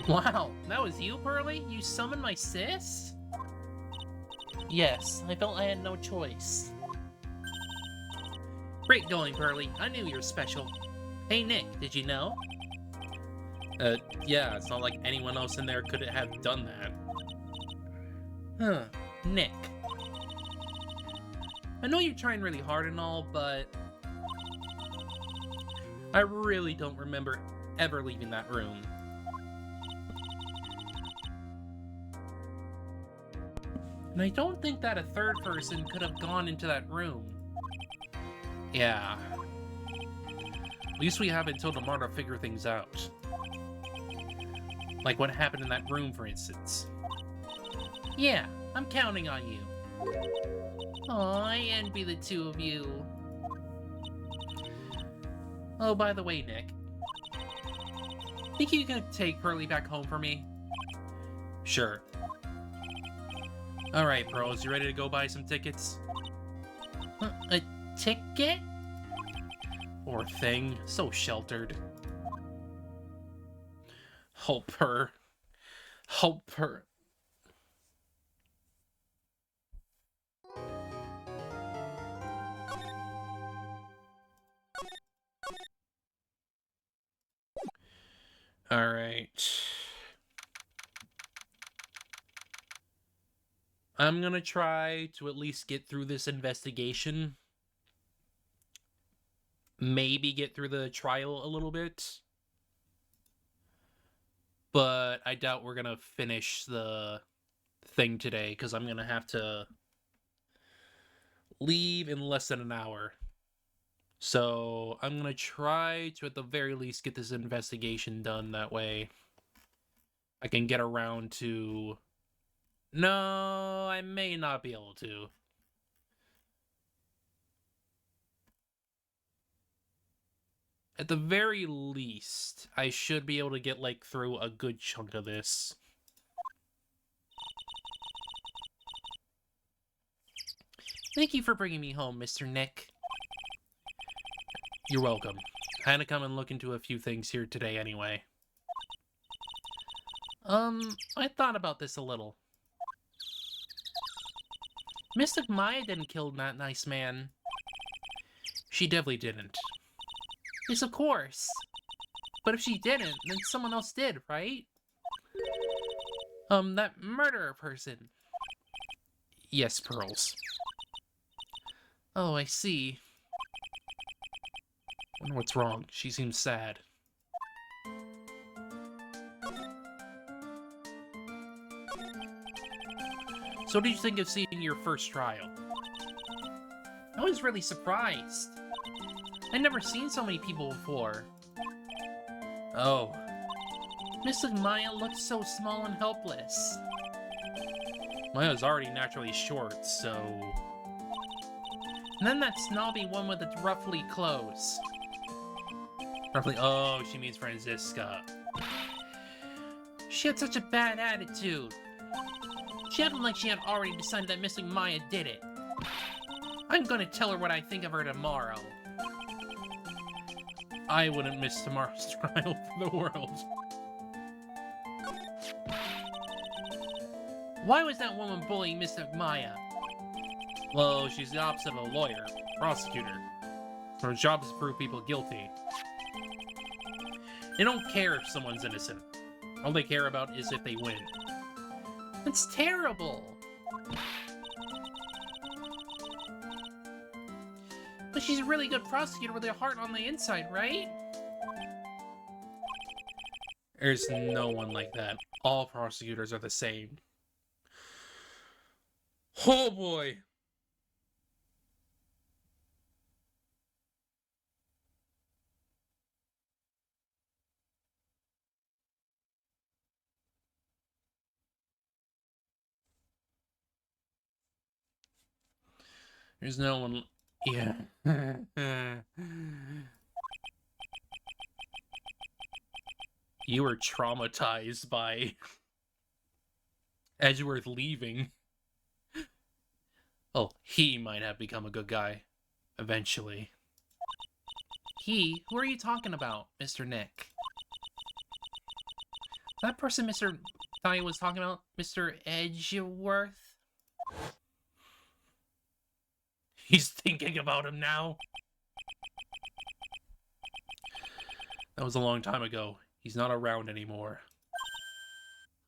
Wow, that was you, Pearly? You summoned my sis? Yes, I felt I had no choice. Great going, Pearly. I knew you were special. Hey, Nick, did you know? Yeah, it's not like anyone else in there could have done that. Huh, Nick. I know you're trying really hard and all, but I really don't remember ever leaving that room. And I don't think that a third person could have gone into that room. Yeah. At least we have until tomorrow to figure things out. Like what happened in that room, for instance. Yeah, I'm counting on you. Aw, I envy the two of you. Oh, by the way, Nick. Think you could take Pearly back home for me? Sure. Alright, bros, you ready to go buy some tickets? A ticket? Poor thing, so sheltered. Help her. Help her. Alright. I'm gonna try to at least get through this investigation. Maybe get through the trial a little bit. But I doubt we're gonna finish the thing today, because I'm gonna have to leave in less than an hour. So I'm gonna try to at the very least get this investigation done, that way I can get around to... No, I may not be able to. At the very least, I should be able to get, like, through a good chunk of this. Thank you for bringing me home, Mr. Nick. You're welcome. I had to come and look into a few things here today anyway. I thought about this a little. Mystic Maya didn't kill that nice man. She definitely didn't. Yes, of course. But if she didn't, then someone else did, right? That murderer person. Yes, Pearls. Oh, I see. I wonder what's wrong. She seems sad. So what did you think of seeing your first trial? I was really surprised. I'd never seen so many people before. Oh. Mystic Maya looked so small and helpless. Maya's already naturally short, so... And then that snobby one with the ruffly clothes. Roughly, oh, she means Franziska. She had such a bad attitude. She acted like she had already decided that Mystic Maya did it. I'm gonna tell her what I think of her tomorrow. I wouldn't miss tomorrow's trial for the world. Why was that woman bullying Mystic Maya? Well, she's the opposite of a lawyer, prosecutor. Her job is to prove people guilty. They don't care if someone's innocent. All they care about is if they win. That's terrible! But she's a really good prosecutor with a heart on the inside, right? There's no one like that. All prosecutors are the same. Oh boy! There's no one... Yeah. You were traumatized by Edgeworth leaving. Oh, he might have become a good guy. Eventually. He? Who are you talking about, Mr. Nick? That person Mr. Thai was talking about, Mr. Edgeworth? He's thinking about him now. That was a long time ago. He's not around anymore.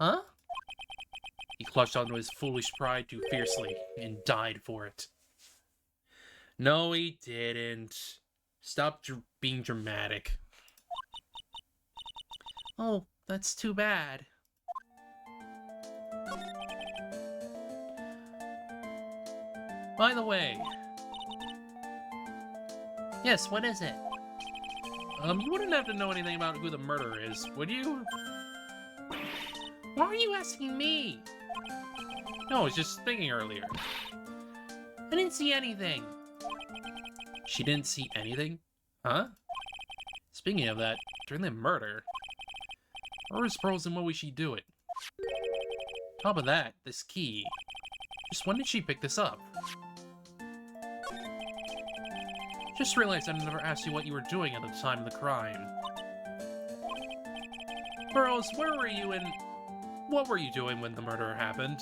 Huh? He clutched onto his foolish pride too fiercely and died for it. No, he didn't. Stop being dramatic. Oh, that's too bad. By the way... Yes, what is it? You wouldn't have to know anything about who the murderer is, would you? Why are you asking me? No, I was just thinking earlier. I didn't see anything. She didn't see anything? Huh? Speaking of that, during the murder, where was Pearls and what would she do it? Top of that, this key. Just when did she pick this up? Just realized I never asked you what you were doing at the time of the crime. Pearls, where were you and what were you doing when the murder happened?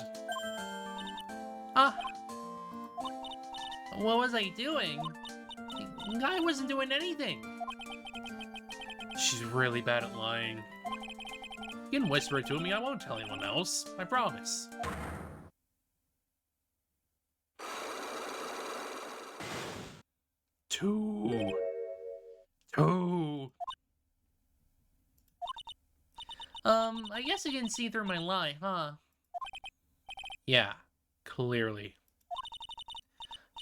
What was I doing? I wasn't doing anything. She's really bad at lying. You can whisper it to me, I won't tell anyone else. I promise. Two. I guess you can see through my lie, huh? Yeah, clearly.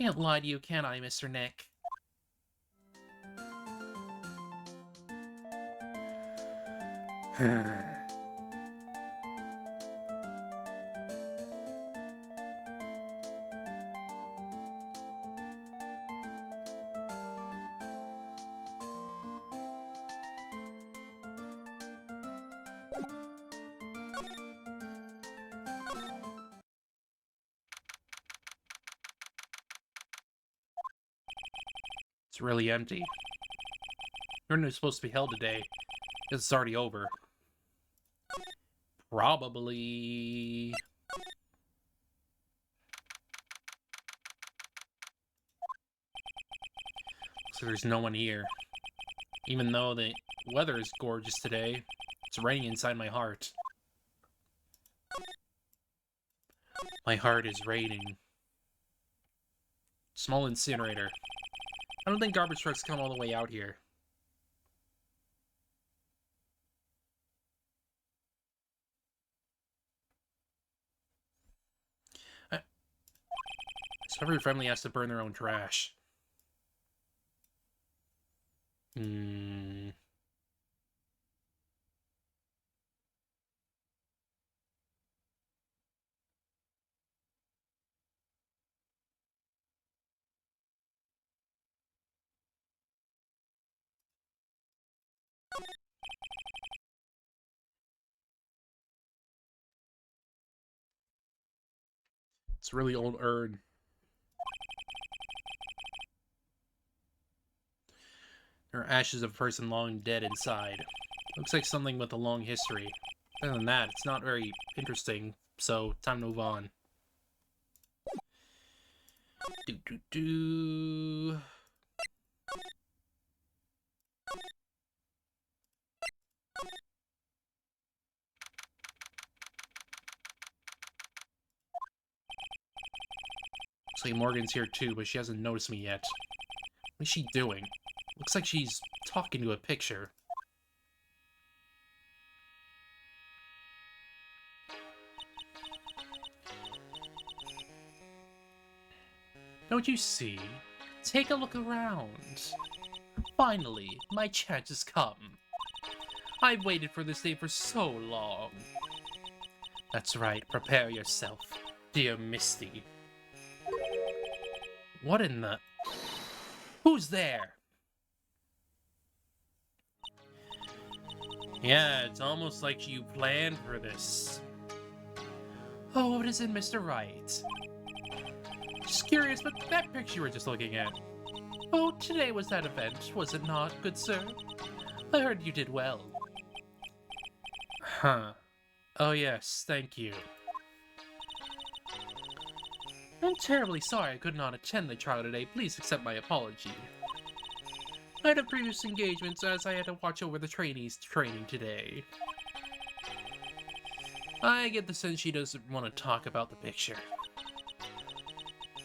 Can't lie to you, can I, Mr. Nick? It's really empty. Tournament was supposed to be held today. It's already over. Probably... So there's no one here. Even though the weather is gorgeous today, it's raining inside my heart. My heart is raining. Small incinerator. I don't think garbage trucks come all the way out here. So every friendly has to burn their own trash. It's a really old urn. There are ashes of a person long dead inside. Looks like something with a long history. Other than that, it's not very interesting, so time to move on. Do-do-do... Looks like Morgan's here too, but she hasn't noticed me yet. What is she doing? Looks like she's talking to a picture. Don't you see? Take a look around. Finally, my chance has come. I've waited for this day for so long. That's right, prepare yourself, dear Misty. What in the... Who's there? Yeah, it's almost like you planned for this. Oh, what is it, Mr. Wright? Just curious, but that picture you were just looking at. Oh, today was that event, was it not, good sir? I heard you did well. Huh. Oh yes, thank you. I'm terribly sorry I could not attend the trial today. Please accept my apology. I had a previous engagement, as I had to watch over the trainees training today. I get the sense she doesn't want to talk about the picture.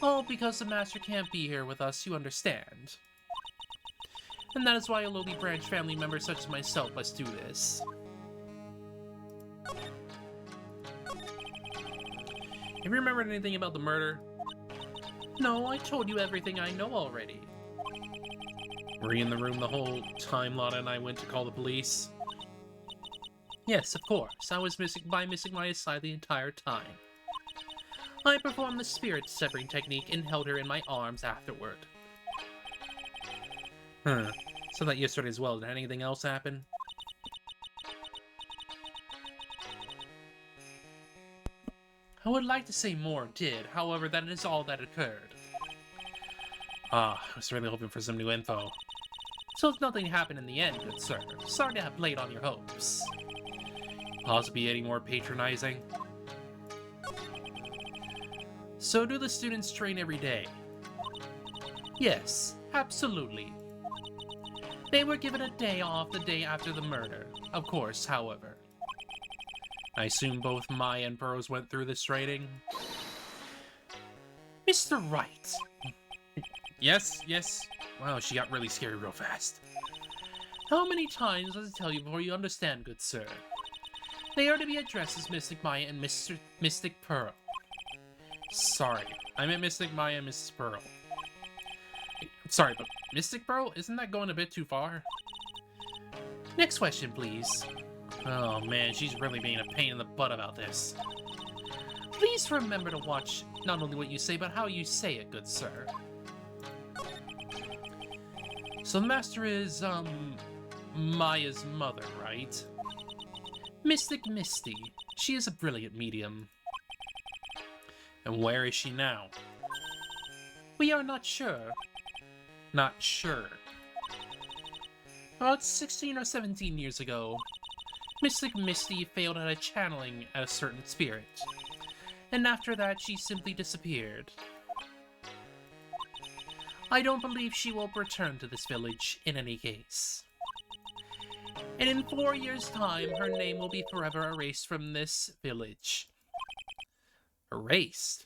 Oh, because the master can't be here with us, you understand. And that is why a lowly branch family member such as myself must do this. Have you remembered anything about the murder? No, I told you everything I know already. Were you in the room the whole time Lana and I went to call the police? Yes, of course. I was by Mystic Maya's side the entire time. I performed the spirit severing technique and held her in my arms afterward. Saw that yesterday as well. Did anything else happen? I would like to say more did, however, that is all that occurred. I was really hoping for some new info. So if nothing happened in the end, good sir, sorry to have played on your hopes. Possibly any more patronizing? So do the students train every day? Yes, absolutely. They were given a day off the day after the murder. Of course, however. I assume both Maya and Burroughs went through this training? Mr. Wright! Yes? Wow, she got really scary real fast. How many times does it tell you before you understand, good sir? They are to be addressed as Mystic Maya and Mystic Pearl. Sorry, I meant Mystic Maya and Mrs. Pearl. Sorry, but Mystic Pearl? Isn't that going a bit too far? Next question, please. Oh man, she's really being a pain in the butt about this. Please remember to watch not only what you say, but how you say it, good sir. So the master is, Maya's mother, right? Mystic Misty. She is a brilliant medium. And where is she now? We are not sure. Not sure. About 16 or 17 years ago, Mystic Misty failed at a channeling at a certain spirit, and after that she simply disappeared. I don't believe she will return to this village in any case. And in 4 years' time, her name will be forever erased from this village. Erased?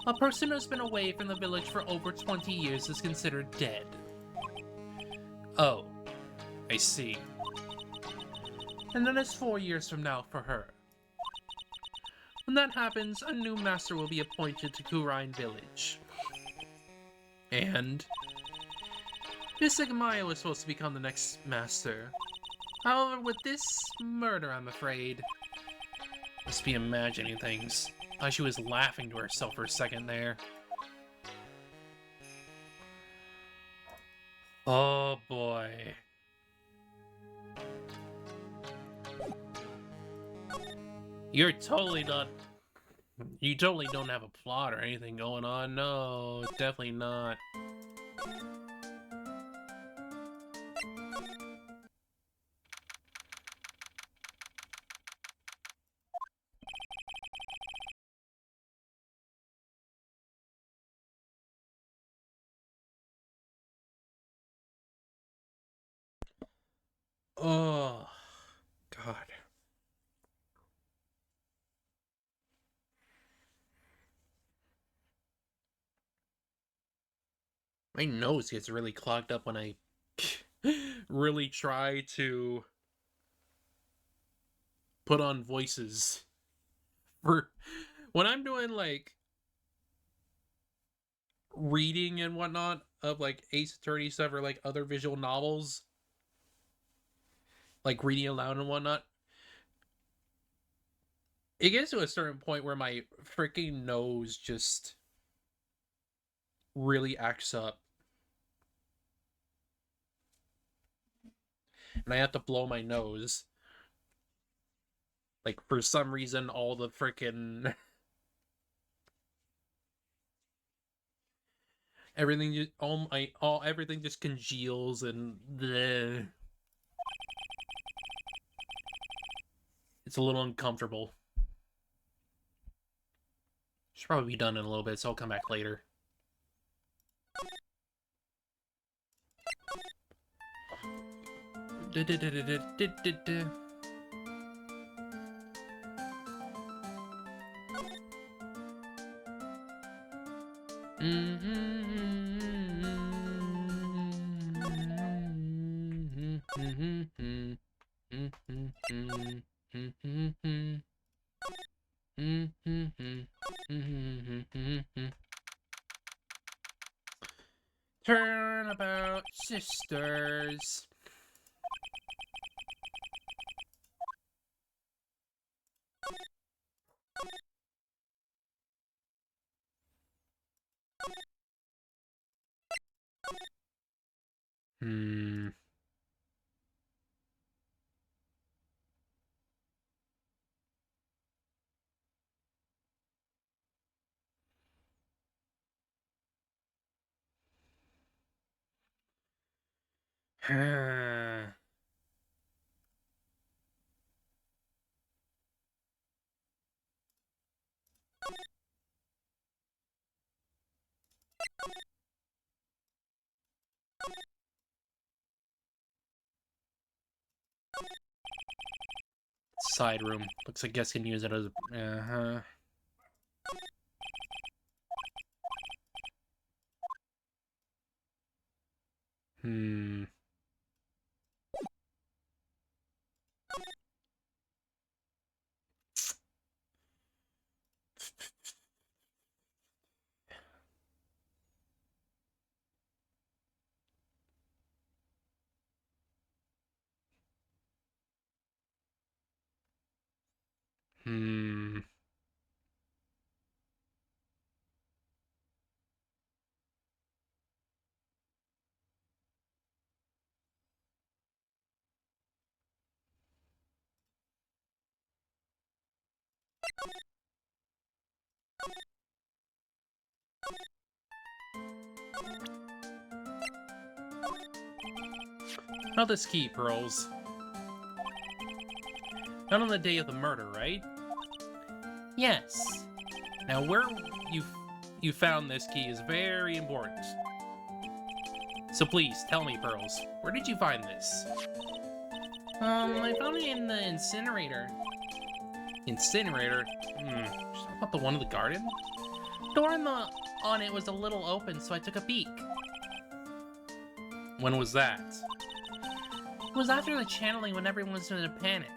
A person who has been away from the village for over 20 years is considered dead. Oh, I see. And then it's 4 years from now for her. When that happens, a new master will be appointed to Kurine Village. And Mystic Maya was supposed to become the next master. However, with this murder, I'm afraid. Must be imagining things. Thought she was laughing to herself for a second there. Oh boy. You're totally not... You totally don't have a plot or anything going on. No, definitely not. Oh, God. My nose gets really clogged up when I really try to put on voices for when I'm doing like reading and whatnot of like Ace Attorney stuff or like other visual novels, like reading aloud and whatnot. It gets to a certain point where my freaking nose just really acts up. And I have to blow my nose. Like, for some reason, all the freaking... everything just... everything just congeals and... bleh. It's a little uncomfortable. Should probably be done in a little bit, so I'll come back later. Turnabout sisters. Hmm. Side room. Looks like guests can use it as a... Hmm. Hmm. Not this key, Pearls. Not on the day of the murder, right? Yes. Now, where you found this key is very important. So please, tell me, Pearls, where did you find this? I found it in the incinerator. Incinerator? Not the one in the garden? The door on it was a little open, so I took a peek. When was that? It was after the channeling when everyone was in a panic.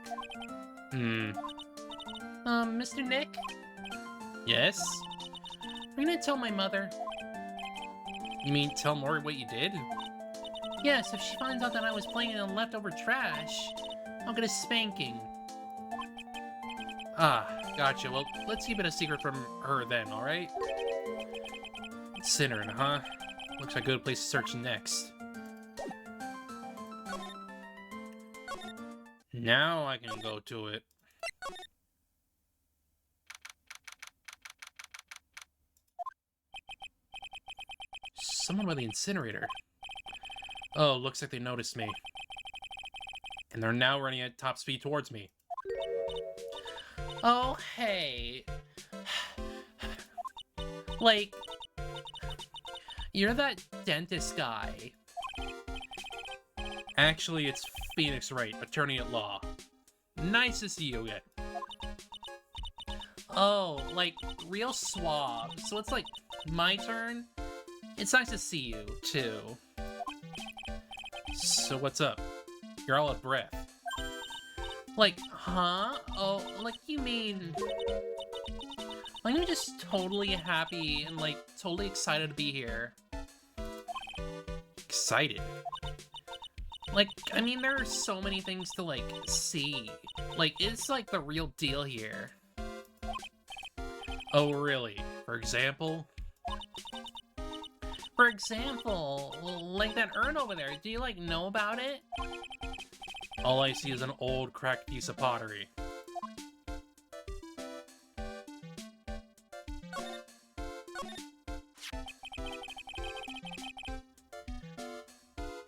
Mr. Nick? Yes? I'm gonna tell my mother. You mean tell Mori what you did? Yes, if she finds out that I was playing in the leftover trash, I'll get a spanking. Ah, gotcha. Well, let's keep it a secret from her then, alright? Incinerant, huh? Looks like a good place to search next. Now I can go to it. Someone by the incinerator. Oh, looks like they noticed me. And they're now running at top speed towards me. Oh, hey. Like, you're that dentist guy. Actually, it's Phoenix Wright, attorney at law. Nice to see you again. Oh, like, real suave. So it's like, my turn? It's nice to see you, too. So what's up? You're all out of breath. Like, huh? Oh, like, you mean... Like, I'm just totally happy and, like, totally excited to be here. Excited? Like, I mean, there are so many things to, like, see. Like, it's, like, the real deal here. Oh, really? For example? For example, like that urn over there, do you, like, know about it? All I see is an old, cracked piece of pottery.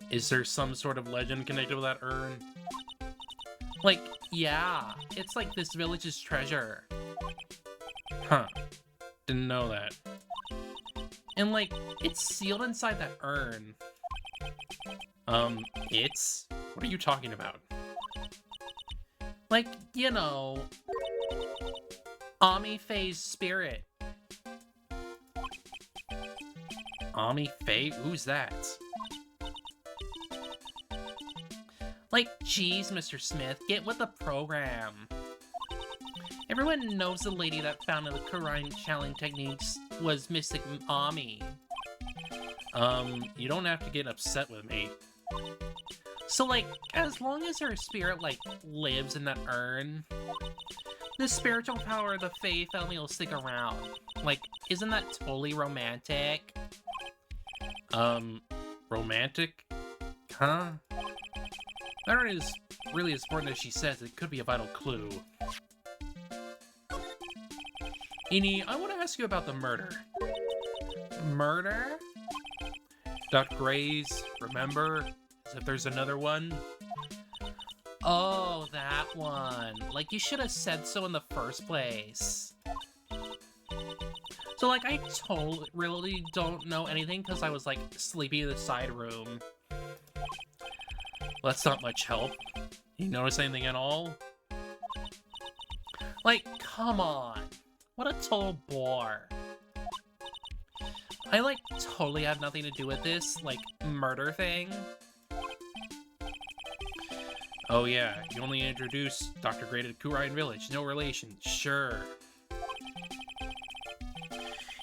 Is there some sort of legend connected with that urn? Like, yeah, it's like this village's treasure. Huh. Didn't know that. And, like, it's sealed inside that urn. It's? What are you talking about? Like, you know... Ami Faye's spirit. Ami Faye? Who's that? Like, geez, Mr. Smith, get with the program. Everyone knows the lady that founded the Kurain channeling techniques was Mystic Ami. You don't have to get upset with me. So, like, as long as her spirit, like, lives in that urn, the spiritual power of the Fae family will stick around. Like, isn't that totally romantic? Romantic? Huh? That urn is really as important as she says. It could be a vital clue. Ini, I want to ask you about the murder. Murder? Dr. Gray's, remember? As if there's another one? Oh, that one. Like, you should have said so in the first place. So, like, I totally really don't know anything because I was, like, sleeping in the side room. Well, that's not much help. You notice anything at all? Like, come on. What a total bore. I, like, totally have nothing to do with this, like, murder thing. Oh yeah, you only introduced Dr. Gray to Kurain Village. No relation. Sure.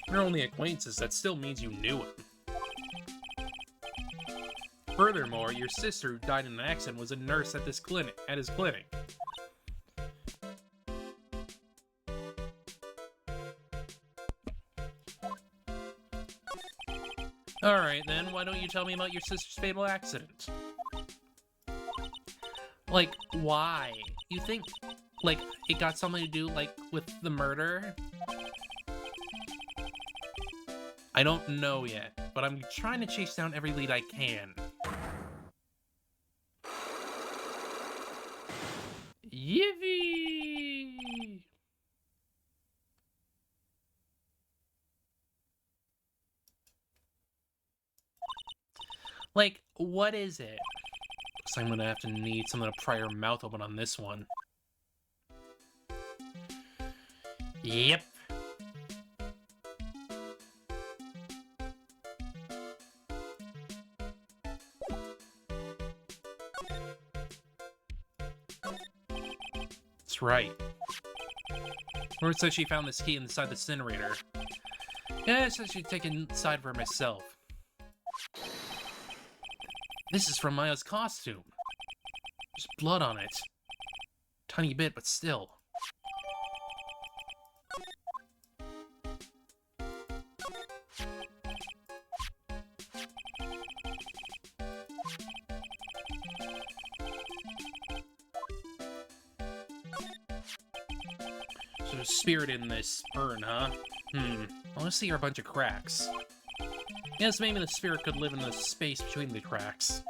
You're only acquaintances, that still means you knew him. Furthermore, your sister who died in an accident was a nurse at his clinic. Alright then, why don't you tell me about your sister's fatal accident? Like, why? You think, like, it got something to do, like, with the murder? I don't know yet, but I'm trying to chase down every lead I can. Yippee! Like, what is it? Looks like I'm gonna have to need something to pry her mouth open on this one. Yep. That's right. Lord said she found this key inside the incinerator. Yeah, I said she'd take it inside for myself. This is from Maya's costume. There's blood on it. Tiny bit, but still. So there's spirit in this urn, huh? Well, let's see here a bunch of cracks. Yes, maybe the spirit could live in the space between the cracks.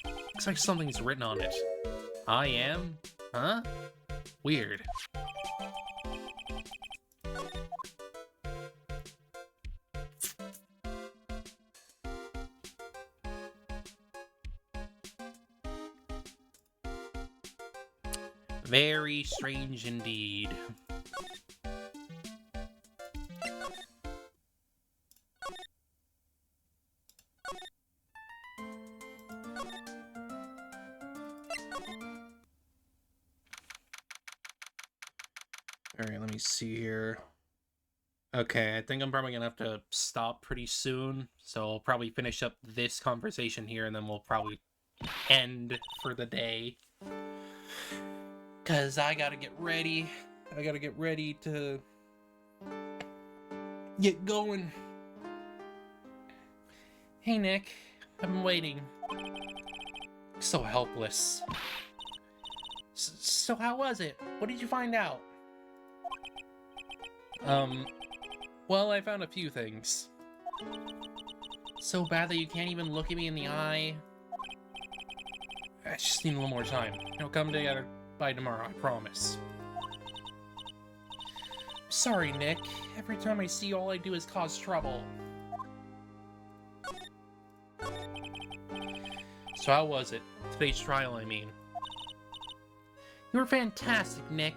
Looks like something's written on it. I am? Huh? Weird. Very strange indeed. Alright, let me see here. Okay, I think I'm probably gonna have to stop pretty soon, so I'll probably finish up this conversation here, and then we'll probably end for the day. Because I gotta get ready. I gotta get ready to get going. Hey, Nick. I've been waiting. So helpless. So how was it? What did you find out? Well, I found a few things. So bad that you can't even look at me in the eye. I just need a little more time. It'll come together by tomorrow, I promise. Sorry, Nick. Every time I see you, all I do is cause trouble. So how was it? Today's trial, I mean. You were fantastic, Nick.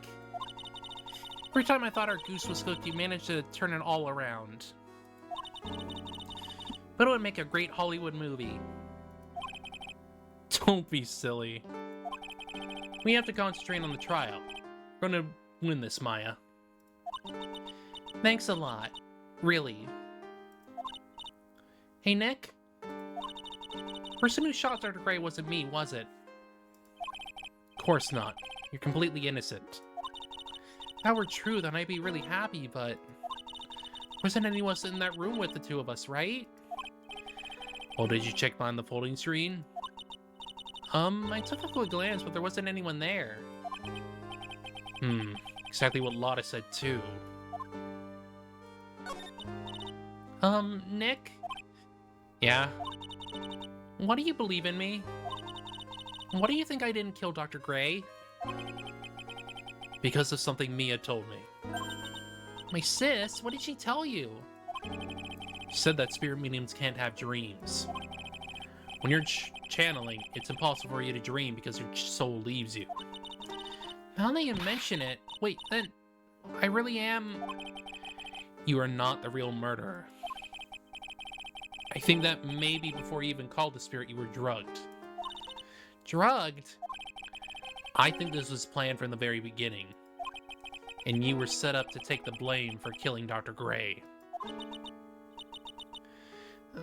Every time I thought our goose was cooked, you managed to turn it all around. But it would make a great Hollywood movie. Don't be silly. We have to concentrate on the trial. We're gonna win this, Maya. Thanks a lot. Really. Hey, Nick? Person who shot Dr. Gray wasn't me, was it? Of course not. You're completely innocent. If that were true, then I'd be really happy, but... wasn't anyone in that room with the two of us, right? Well, did you check behind the folding screen? I took a quick glance, but there wasn't anyone there. Exactly what Lotta said, too. Nick? Yeah? What do you believe in me? What do you think I didn't kill Dr. Gray? Because of something Mia told me. My sis? What did she tell you? She said that spirit mediums can't have dreams. When you're channeling, it's impossible for you to dream because your soul leaves you. Now that you mention it, wait, then I really am... You are not the real murderer. I think that maybe before you even called the spirit, you were drugged. Drugged? I think this was planned from the very beginning. And you were set up to take the blame for killing Dr. Gray.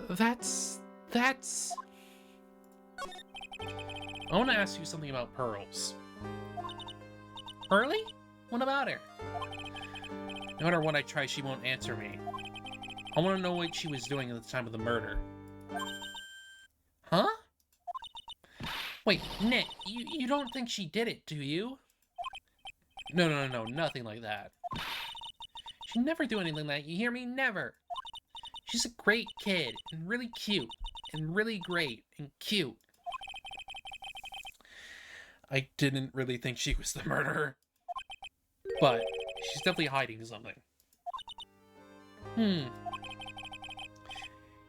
That's... I want to ask you something about Pearls. Pearly? What about her? No matter what I try, she won't answer me. I want to know what she was doing at the time of the murder. Huh? Wait, Nick, you don't think she did it, do you? No, nothing like that. She'd never do anything like that, you hear me? Never! She's a great kid, and really cute, and really great, and cute. I didn't really think she was the murderer. But she's definitely hiding something. You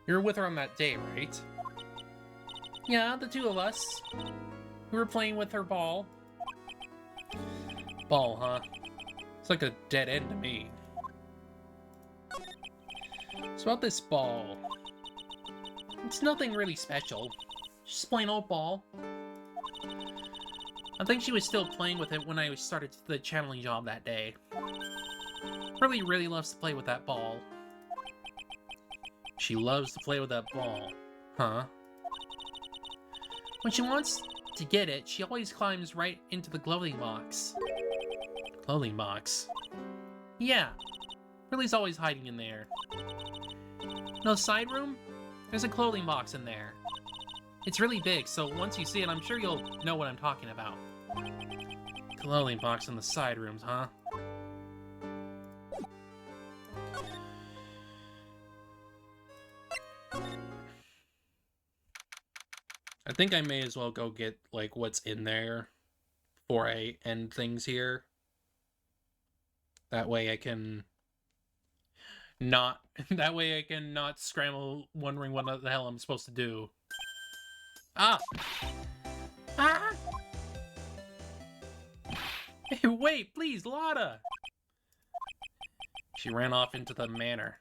were with her on that day, right? Yeah, the two of us. We were playing with her ball. Ball, huh? It's like a dead end to me. So about this ball. It's nothing really special. Just plain old ball. I think she was still playing with it when I started the channeling job that day. Really, really loves to play with that ball. She loves to play with that ball. Huh? When she wants to get it, she always climbs right into the clothing box. Clothing box? Yeah. Riley's always hiding in there. No side room? There's a clothing box in there. It's really big, so once you see it, I'm sure you'll know what I'm talking about. Clothing box in the side rooms, huh? I think I may as well go get, like, what's in there before I end things here. That way I can not... That way I can not scramble wondering what the hell I'm supposed to do. Ah! Ah! Hey, wait, please, Lotta! She ran off into the manor.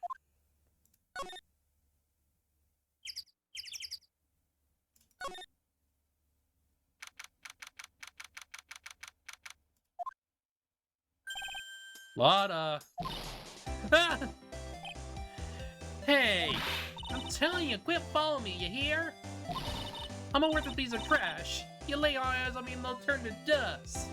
Lotta! Ah! Hey! I'm telling you, quit following me, you hear? I'm a worth a piece of trash. You lay your eyes on me and they'll turn to dust.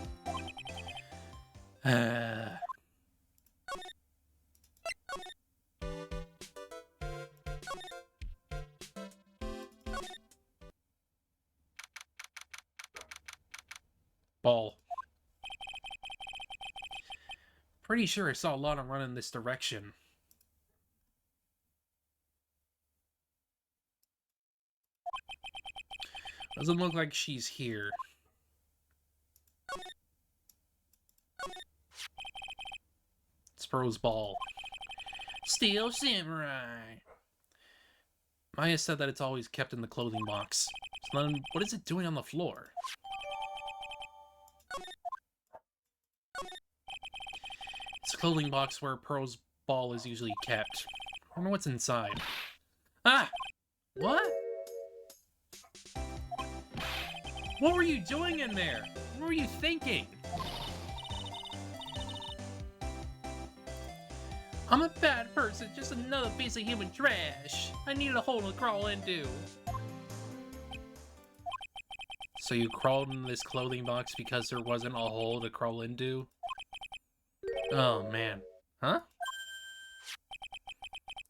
Ball. Pretty sure I saw Lotta run in this direction. Doesn't look like she's here. Spro's ball. Steel Samurai. Maya said that it's always kept in the clothing box. So then, what is it doing on the floor? It's a clothing box where Pearl's ball is usually kept. I wonder what's inside. Ah! What? What were you doing in there? What were you thinking? I'm a bad person, just another piece of human trash. I needed a hole to crawl into. So you crawled in this clothing box because there wasn't a hole to crawl into? Oh, man. Huh?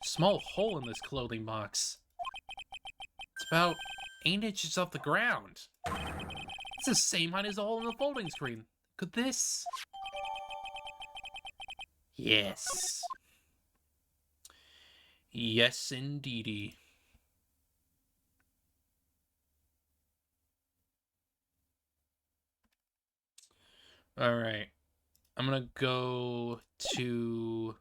Small hole in this clothing box. It's about 8 inches off the ground. It's the same height as the hole in the folding screen. Could this... Yes. Yes, indeedy. Alright. I'm gonna go to...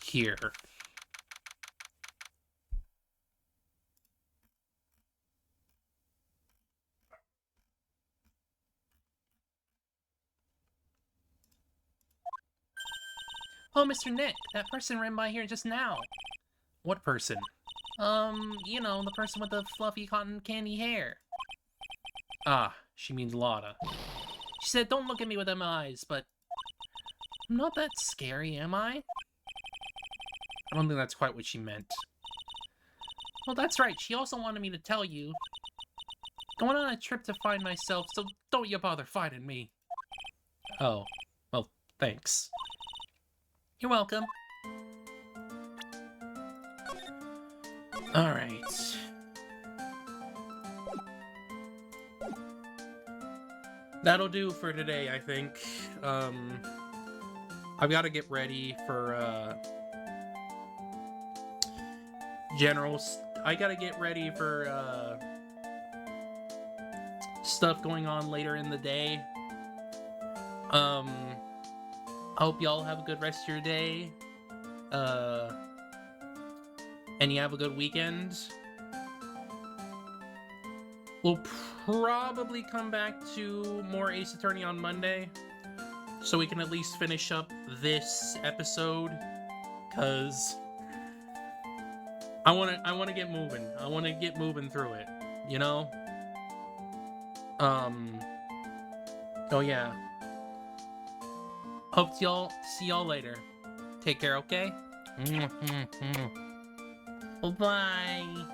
here. Oh, Mr. Nick, that person ran by here just now. What person? You know, the person with the fluffy cotton candy hair. Ah, she means Lotta. She said, don't look at me with them eyes, but... I'm not that scary, am I? I don't think that's quite what she meant. Well, that's right. She also wanted me to tell you. Going on a trip to find myself, so don't you bother finding me. Oh. Well, thanks. You're welcome. Alright. That'll do for today, I think. I've got to get ready for, I gotta get ready for stuff going on later in the day. I hope y'all have a good rest of your day. And you have a good weekend. We'll probably come back to more Ace Attorney on Monday, so we can at least finish up this episode, cause I wanna get moving. I wanna get moving through it, you know? Oh yeah. Hope see y'all later. Take care, okay? Bye.